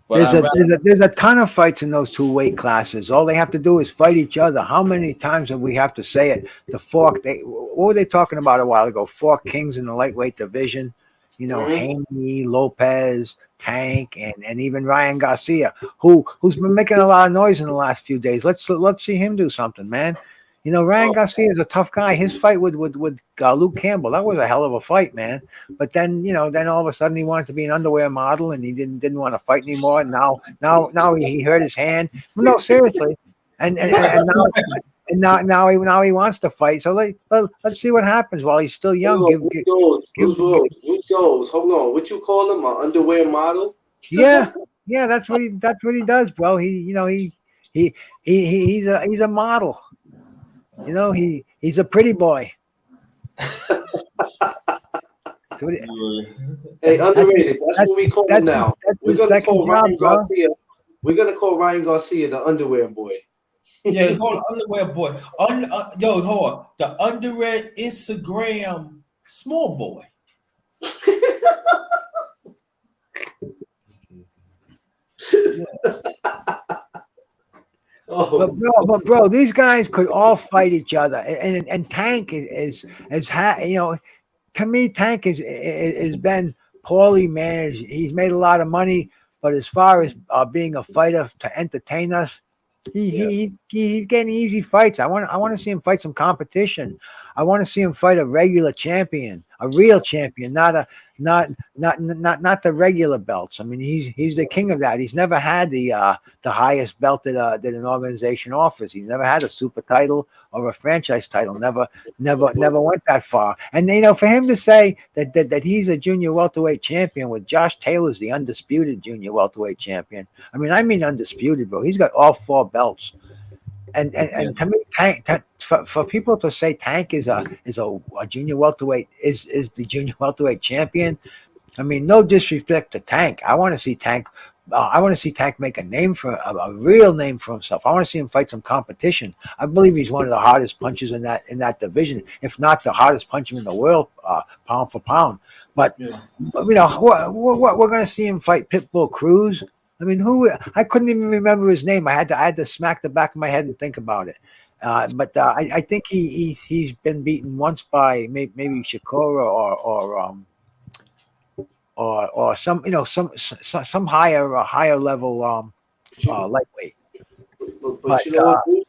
But There's I a rather there's a ton of fights in those two weight classes. All they have to do is fight each other. How many times have we have to say it? The fork. What were they talking about a while ago? Four kings in the lightweight division. hmm Haney, Lopez, Tank, and even Ryan Garcia, who's been making a lot of noise in the last few days. Let's see him do something, man. Ryan Oh, Garcia is a tough guy. His fight with Luke Campbell, that was a hell of a fight, man. But then, then all of a sudden he wanted to be an underwear model and he didn't want to fight anymore. And now he hurt his hand. No, seriously. And now now he wants to fight. So let's see what happens while he's still young. hold on. Give, Bruce Rose. Bruce Rose. Hold on. What you call him? An underwear model? yeah, yeah. That's what he does, bro. He's a model. He's a pretty boy. That's what he- Hey, that's underrated. That's that's what we call him that's now. that's We're his gonna second call job, Ryan bro. Garcia. We're gonna call Ryan Garcia the underwear boy. yeah, hold on, underwear boy. Yo, hold on. The underwear Instagram small boy. Oh, But bro, these guys could all fight each other, and Tank to me, Tank has been poorly managed. He's made a lot of money, but as far as being a fighter to entertain us, yeah. he's getting easy fights. I want to see him fight some competition. I want to see him fight a regular champion, a real champion, not the regular belts. I mean, he's the king of that. He's never had the highest belt that an organization offers. He's never had a super title or a franchise title. Never went that far. And for him to say that he's a junior welterweight champion with Josh Taylor's the undisputed junior welterweight champion. I mean undisputed, bro. He's got all four belts. And to me, for people to say Tank is a junior welterweight is the junior welterweight champion. I mean, no disrespect to Tank. I want to see Tank. I want to see Tank make a real name for himself. I want to see him fight some competition. I believe he's one of the hardest punchers in that division, if not the hardest puncher in the world, pound for pound. But Yeah. we're going to see him fight Pitbull Cruz. I mean, who? I couldn't even remember his name. I had to smack the back of my head and think about it. But I think he's been beaten once by maybe Shakura or some higher level lightweight. But But you know what, Bruce?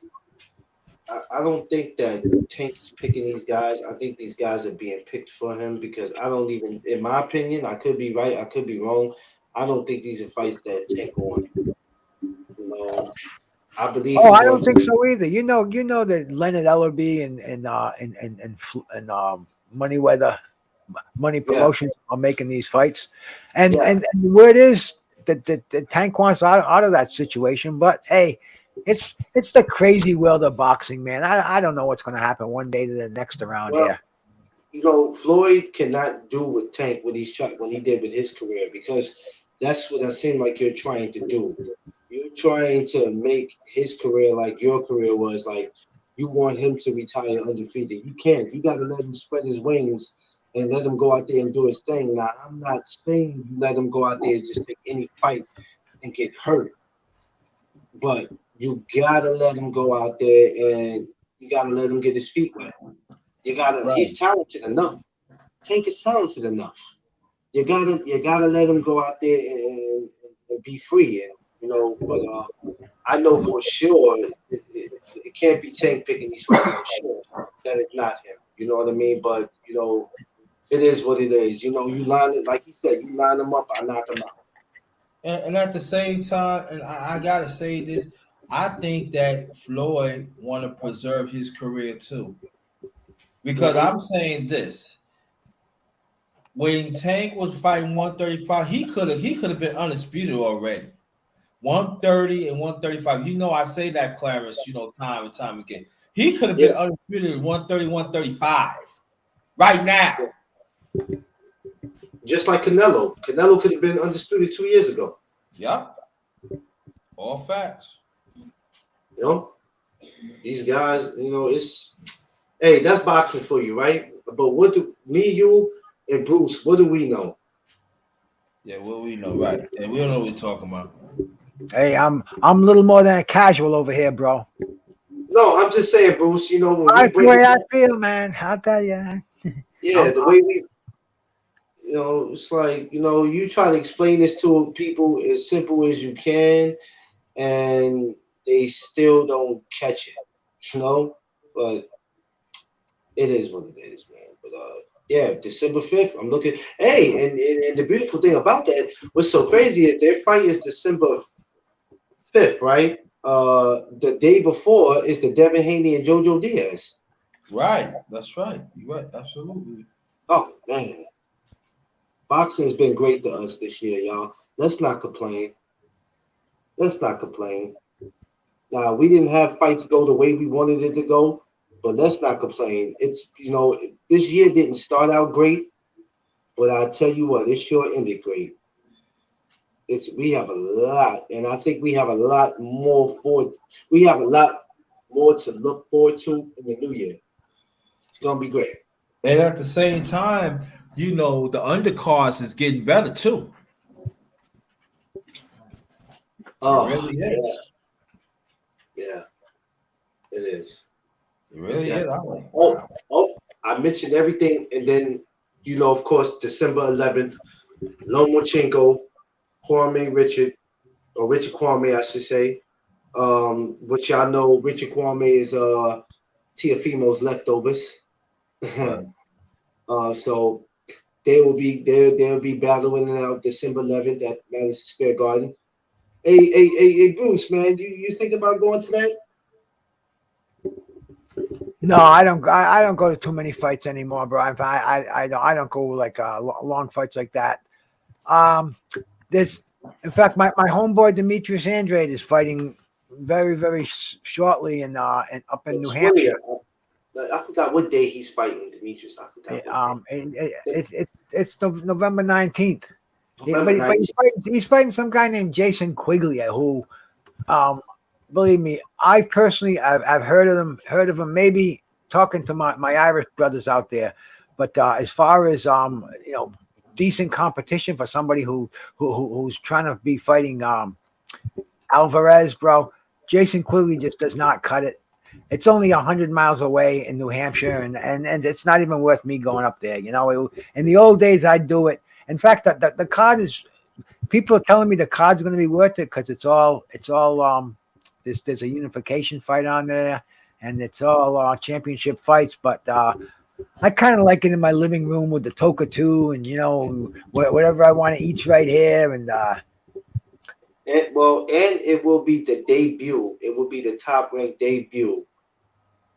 I don't think that Tank is picking these guys. I think these guys are being picked for him because I don't even, in my opinion, I could be right, I could be wrong. I don't think these are fights that Tank won. I believe oh, he's I going don't think to. so either. You know that Leonard Ellerby and Money Yeah, Promotions are making these fights, and yeah, and, and the word is the Tank wants out of that situation. But hey, it's the crazy world of boxing, man. I don't know what's going to happen one day to the next around Well, here. you know, Floyd cannot do with Tank what he did with his career, because that's what it seemed like you're trying to do. You're trying to make his career like your career was. Like, you want him to retire undefeated. You can't. You got to let him spread his wings and let him go out there and do his thing. Now, I'm not saying you let him go out there and just take any fight and get hurt, but you gotta let him go out there and you gotta let him get his feet wet. You gotta. Right. He's talented enough. Tank is talented enough. You gotta let him go out there and be free. And you know, but I know for sure it can't be Tank picking these fights. I'm sure that it's not him. You know what I mean? But you know, it is what it is. You know, you line it like you said. You line them up. I knock them out. And at the same time, and I gotta say this, I think that Floyd want to preserve his career too. Because Mhm. I'm saying this. When Tank was fighting 135, he could have been undisputed already. 130 and 135. You know, I say that, Clarence, time and time again. He could have Yeah, been undisputed at 130, 135 right now. just like Canelo. Canelo could have been undisputed 2 years ago. Yep. All facts. You know, these guys. You know, it's hey, that's boxing for you, right? But what do me, you, and Bruce? What do we know? Yeah, well, we know, right. And we don't know what we're talking about. Hey, I'm a little more than a casual over here, bro. No, I'm just saying, Bruce. You know, when we That's the break way it I down, feel, man. I'll tell you. yeah, I'm, the way we, you know, it's like you try to explain this to people as simple as you can, and they still don't catch it. You know, but it is what it is, man. But yeah, December 5th. I'm looking. Hey, and the beautiful thing about that, what's so crazy is their fight is December 5th, right? The day before is the Devin Haney and JoJo Diaz. Right. That's right. You're right. Absolutely. Oh man, boxing's been great to us this year, y'all. Let's not complain. Let's not complain. Now, we didn't have fights go the way we wanted it to go, but let's not complain. It's this year didn't start out great, but I tell you what, it sure ended great. We have a lot, and I think we have a lot more for. We have a lot more to look forward to in the new year. It's gonna be great. And at the same time, the undercards is getting better too. It Oh really yeah, is. yeah, it is. It It's really is. definitely. I'm like, Oh, wow. oh, I mentioned everything, and then of course, December 11th, Lomachenko, Kwame Richard, or Richard Kwame, I should say. Which y'all know, Richard Kwame is Tiafimo's leftovers. Right. So they'll be battling it out December 11th at Madison Square Garden. Hey, Bruce, man, you think about going to that? No, I don't. I don't go to too many fights anymore, bro. I don't go like long fights like that. Um, there's, in fact, my homeboy Demetrius Andrade is fighting very shortly in up in New When Hampshire. I forgot what day he's fighting, Demetrius. I forgot what day. It's November 19th. November But he's 19th. fighting some guy named Jason Quigley, who, um, believe me, I've heard of him, maybe talking to my Irish brothers out there. But as far as decent competition for somebody who's trying to be fighting Alvarez, bro, Jason Quigley just does not cut it. It's only 100 miles away in New Hampshire, and it's not even worth me going up there. In the old days, I'd do it. In fact, the card is. People are telling me the card's going to be worth it because it's all. There's a unification fight on there, and it's all championship fights. But I kind of like it in my living room with the Toka 2 and whatever I want to eat right here. And And it will be the debut. It will be the top ranked debut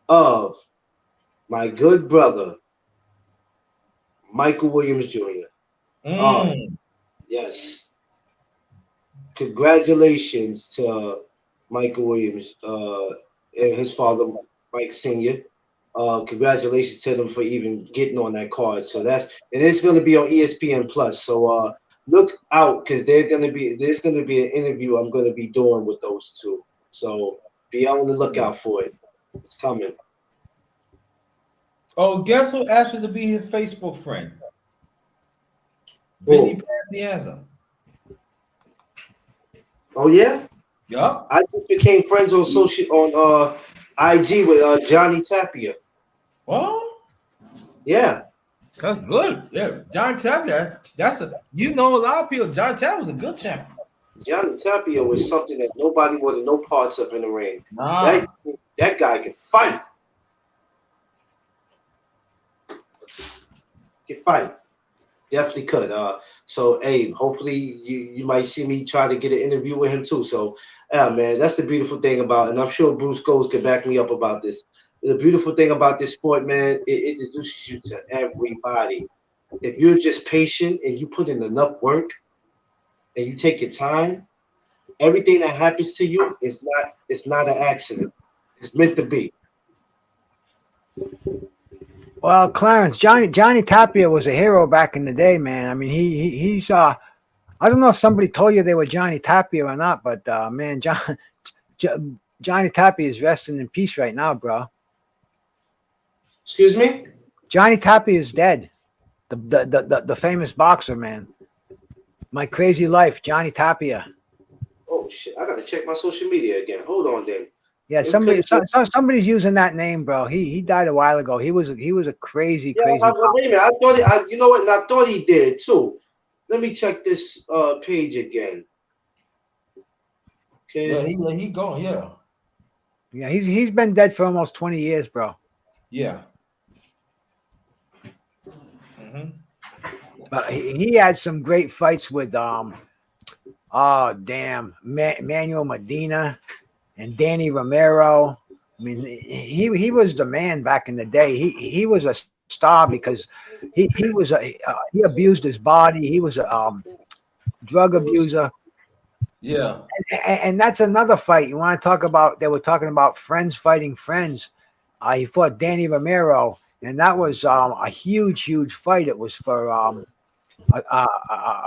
of my good brother, Michael Williams Jr. Oh, Mm. yes. congratulations to Michael Williams, and his father, Mike Sr. Congratulations to them for even getting on that card. So and it's going to be on ESPN Plus. So look out because there's going to be an interview I'm going to be doing with those two. So be on the lookout for it. It's coming. Oh, guess who asked me to be his Facebook friend? Who? Vinny Pazienza. Oh yeah, Yup. I just became friends on IG with Johnny Tapia. Well, Yeah, that's good. Yeah, John Tapia. A lot of people. John Tapia was a good champion. Johnny Tapia was something that nobody wanted no parts of in the ring. Nah. That guy can fight. Can fight. Definitely could. So hey, hopefully you might see me try to get an interview with him too. So yeah, man, that's the beautiful thing about, and I'm sure Bruce Goes can back me up about this. The beautiful thing about this sport, man, it introduces you to everybody. If you're just patient and you put in enough work and you take your time, everything that happens to you is not an accident. It's meant to be. Well, Clarence, Johnny Tapia was a hero back in the day, man. I mean, he's I don't know if somebody told you they were Johnny Tapia or not, but man, Johnny Tapia is resting in peace right now, bro. Excuse me? Johnny Tapia is dead. The famous boxer, man. My Crazy Life, Johnny Tapia. Oh shit! I gotta check my social media again. Hold on, then. Yeah, somebody's using that name, bro. He died a while ago. He was a crazy. Yeah, wait a minute. I thought you know what? And I thought he did too. Let me check this page again. Okay. Yeah, he gone. Yeah. Yeah, he's been dead for almost 20 years, bro. Yeah. But he had some great fights with Manuel Medina and Danny Romero. I mean, he was the man back in the day. He was a star because he abused his body. He was a drug abuser. Yeah. And that's another fight. You want to talk about? They were talking about friends fighting friends. He fought Danny Romero, and that was a huge fight. It was for a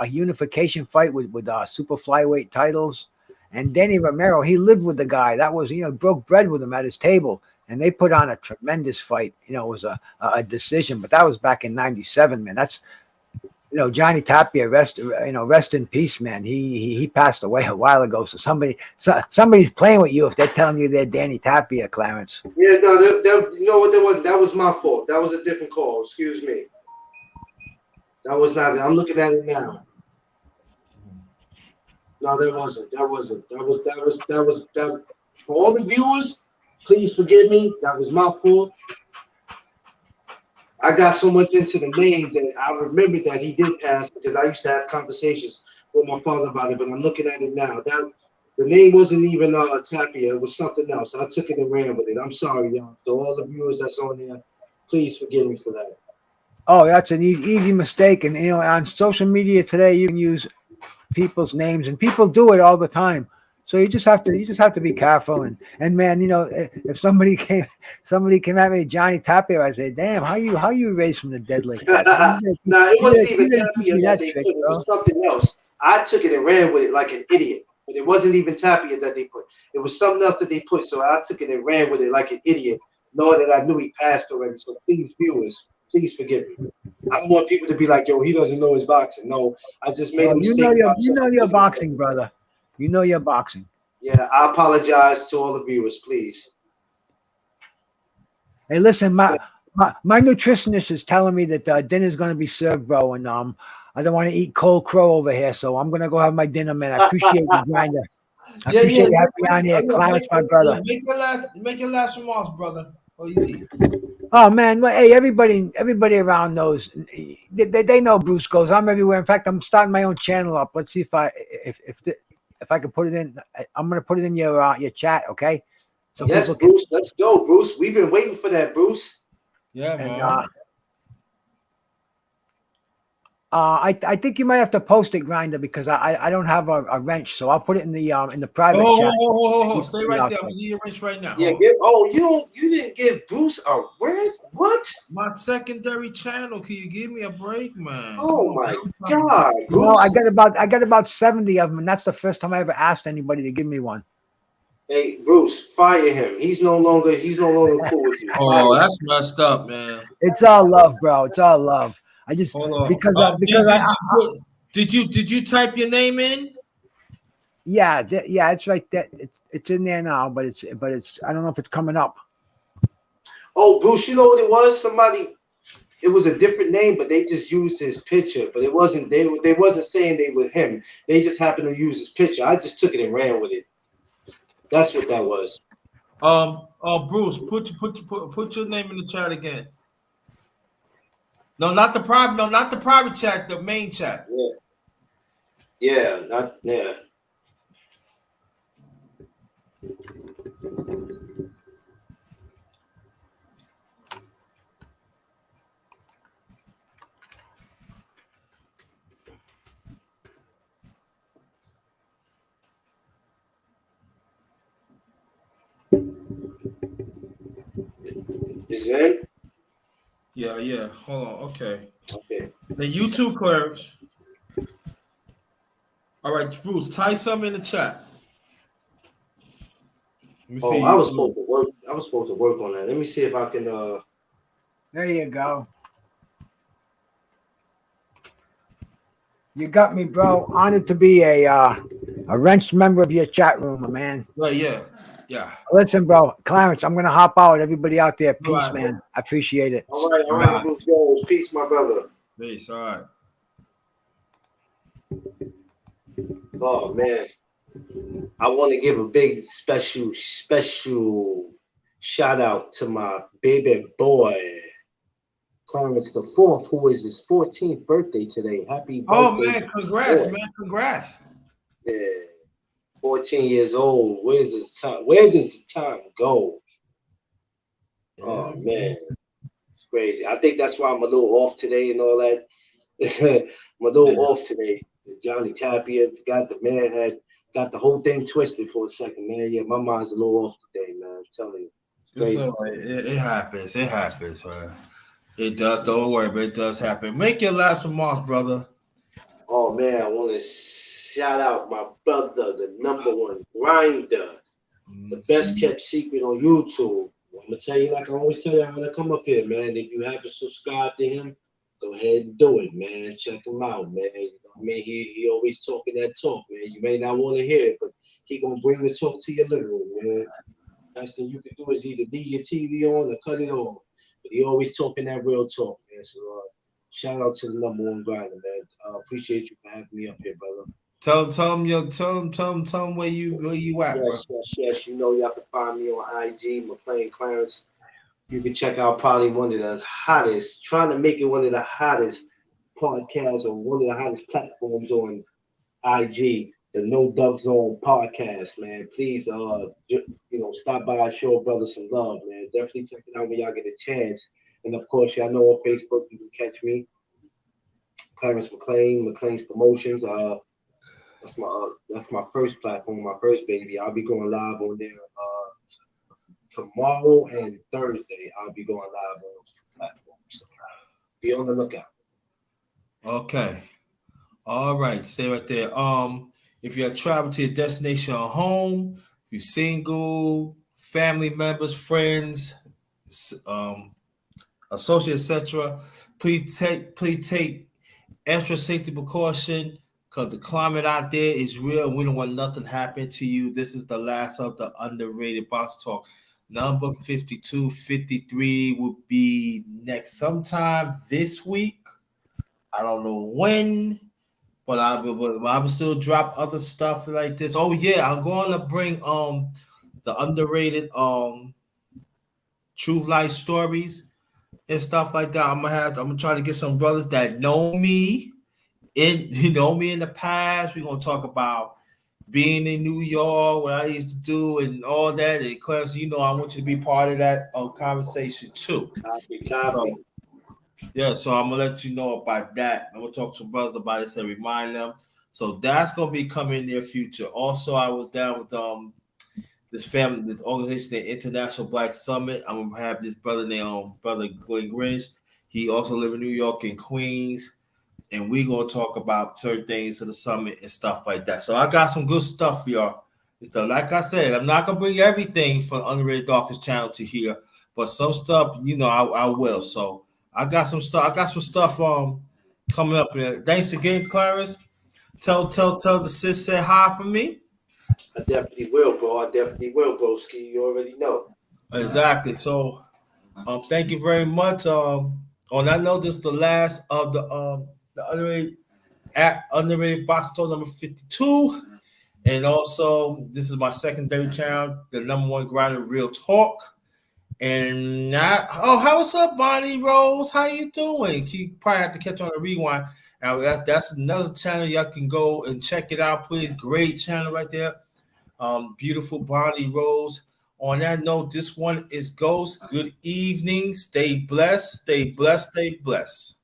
unification fight with super flyweight titles. And Danny Romero, he lived with the guy. That was, broke bread with him at his table. And they put on a tremendous fight. It was a decision, but that was back in '97, man. That's, Johnny Tapia, rest in peace, man. He passed away a while ago. So somebody's playing with you if they're telling you they're Danny Tapia, Clarence. Yeah, no, you know what? That was my fault. That was a different call. Excuse me. That was not it. I'm looking at it now. No, that wasn't. That was. For all the viewers, please forgive me. That was my fault. I got so much into the name that I remembered that he did pass because I used to have conversations with my father about it. But I'm looking at it now. That the name wasn't even Tapia. It was something else. I took it and ran with it. I'm sorry, y'all. To all the viewers that's on there, please forgive me for that. Oh, that's an easy mistake. And on social media today, you can use people's names, and people do it all the time. So you just have to be careful. And man, if somebody came at me, Johnny Tapia, I say, damn, how you raised from the dead like that? Nah, it wasn't even Tapia that they put. It was something else. I took it and ran with it like an idiot. But it wasn't even Tapia that they put. It was something else that they put. So I took it and ran with it like an idiot, knowing that I knew he passed already. So please, viewers, please forgive me. I don't want people to be like, yo, he doesn't know his boxing. No, I just made a mistake. You know your boxing, brother. You know your boxing. Yeah, I apologize to all the viewers, please. Hey, listen, my nutritionist is telling me that dinner's going to be served, bro, and I don't want to eat cold crow over here, so I'm going to go have my dinner, man. I appreciate you, Grinda. I appreciate you having me on here. Clarence, my brother. Make your last remarks, brother. Oh, you leave. Oh man, well, hey, everybody around knows. They know Bruce Goes. I'm everywhere. In fact, I'm starting my own channel up. Let's see if I can put it in. I'm gonna put it in your chat, okay? So yes, Bruce. Let's go, Bruce. We've been waiting for that, Bruce. Yeah, man. I think you might have to post it, Grinder, because I don't have a wrench, so I'll put it in the private Oh, chat. stay right there. I'm gonna give you a rinse right now. Yeah, Hold on. you didn't give Bruce a word? What? My secondary channel. Can you give me a break, man? Come Oh on, my man. I'm trying to- God, No, Bruce. I got about 70 of them, and that's the first time I ever asked anybody to give me one. Hey, Bruce, fire him. He's no longer cool with you. Fire Oh, him. that's messed up, man. It's all love, bro. It's all love. I just Hold on. because Did you type your name in? yeah, yeah, it's right there. It's in there now, but it's I don't know if it's coming up. Oh, Bruce, you know what it was? Somebody. It was a different name, but they just used his picture. But it wasn't. They wasn't saying they was him. They just happened to use his picture. I just took it and ran with it. That's what that was. Bruce, put your name in the chat again. No, not the private. No, not the private chat. The main chat. Yeah. Yeah. Not. Yeah. Is it in? Yeah, yeah. Hold on. Okay. Okay. The YouTube clearance. All right, Bruce, type something in the chat. Let me Oh, see I you. was supposed to work. I was supposed to work on that. Let me see if I can. There you go. You got me, bro. Honored to be a wrenched member of your chat room, my man. Right, yeah, yeah. Listen, bro, Clarence, I'm gonna hop out. Everybody out there, All peace, right, man. I appreciate it. All right, bye. Bruce Jones. Peace, my brother. Peace. All right. Oh man, I want to give a big special shout out to my baby boy, Clarence the Fourth, who is his 14th birthday today. Happy Oh birthday, man, congrats, boy! man, congrats. Yeah, 14 years old. Where does the time go? Yeah, Oh man, it's crazy. I think that's why I'm a little off today and all that. I'm a little off today. Johnny Tapia got the whole thing twisted for a second, man. Yeah, my mind's a little off today, man. I'm telling you, it's it's crazy. all right. It happens. It happens, man. It does. Don't worry, but it does happen. Make your last remarks, brother. Oh man, I want to shout out my brother, the number one grinder, the best kept secret on YouTube. I'm gonna tell you, like I always tell you, I'm gonna come up here, man. If you haven't subscribed to him, go ahead and do it, man. Check him out, man. You know what I mean? He always talking that talk, man. You may not want to hear it, but he gonna bring the talk to your living room, man. Best thing you can do is either leave your TV on or cut it off. But he always talking that real talk, man. So shout out to the number one grinder, man. Appreciate you for having me up here, brother. Tell him where you at, bro. Yes. You know y'all can find me on IG, McLean Clarence. You can check out probably one of the hottest, trying to make it one of the hottest podcasts or one of the hottest platforms on IG, the No Duck Zone podcast, man. Please, stop by, show a brother some love, man. Definitely check it out when y'all get a chance. And of course, y'all know on Facebook you can catch me, Clarence McLean, McLean's Promotions. That's my first platform, my first baby. I'll be going live on there tomorrow and Thursday. I'll be going live on those two platforms. So be on the lookout. Okay. All right. Stay right there. If you're traveling to your destination or home, if you're single, family members, friends, associates, etc., please take extra safety precaution because the climate out there is real. We don't want nothing to happen to you. This is the last of the underrated box talk. Number 52, 53 will be next sometime this week. I don't know when, but I will still drop other stuff like this. Oh yeah, I'm going to bring the underrated true life stories and stuff like that. I'm gonna try to get some brothers that know me in the past. We're gonna talk about being in New York, what I used to do, and all that. And Clarence, I want you to be part of that conversation too. Copy. So Yeah, so I'm gonna let you know about that. I'm gonna talk to brothers about it and remind them. So that's gonna be coming in the near future. Also, I was down with this family, this organization, the International Black Summit. I'm gonna have this brother named Brother Glenn Greenwich. He also live in New York and Queens, and we gonna talk about certain things of the summit and stuff like that. So I got some good stuff for y'all. So like I said, I'm not gonna bring everything from Underrated Darkest channel to here, but some stuff, I will. So I got some stuff. I got some stuff coming up there. Thanks again, Clarence. Tell the sis said hi for me. I definitely will, bro. I definitely will, broski. You already know. Exactly. So thank you very much. On that note, this is the last of the underrated box talk number 52. And also, this is my secondary channel, the number one grinder, Real Talk. And not how what's up, Bonnie Rose? How you doing? You probably have to catch on the rewind. Now that's another channel y'all can go and check it out, please. Great channel right there. Beautiful Bonnie Rose. On that note, this one is Ghost. Good evening. Stay blessed. Stay blessed. Stay blessed.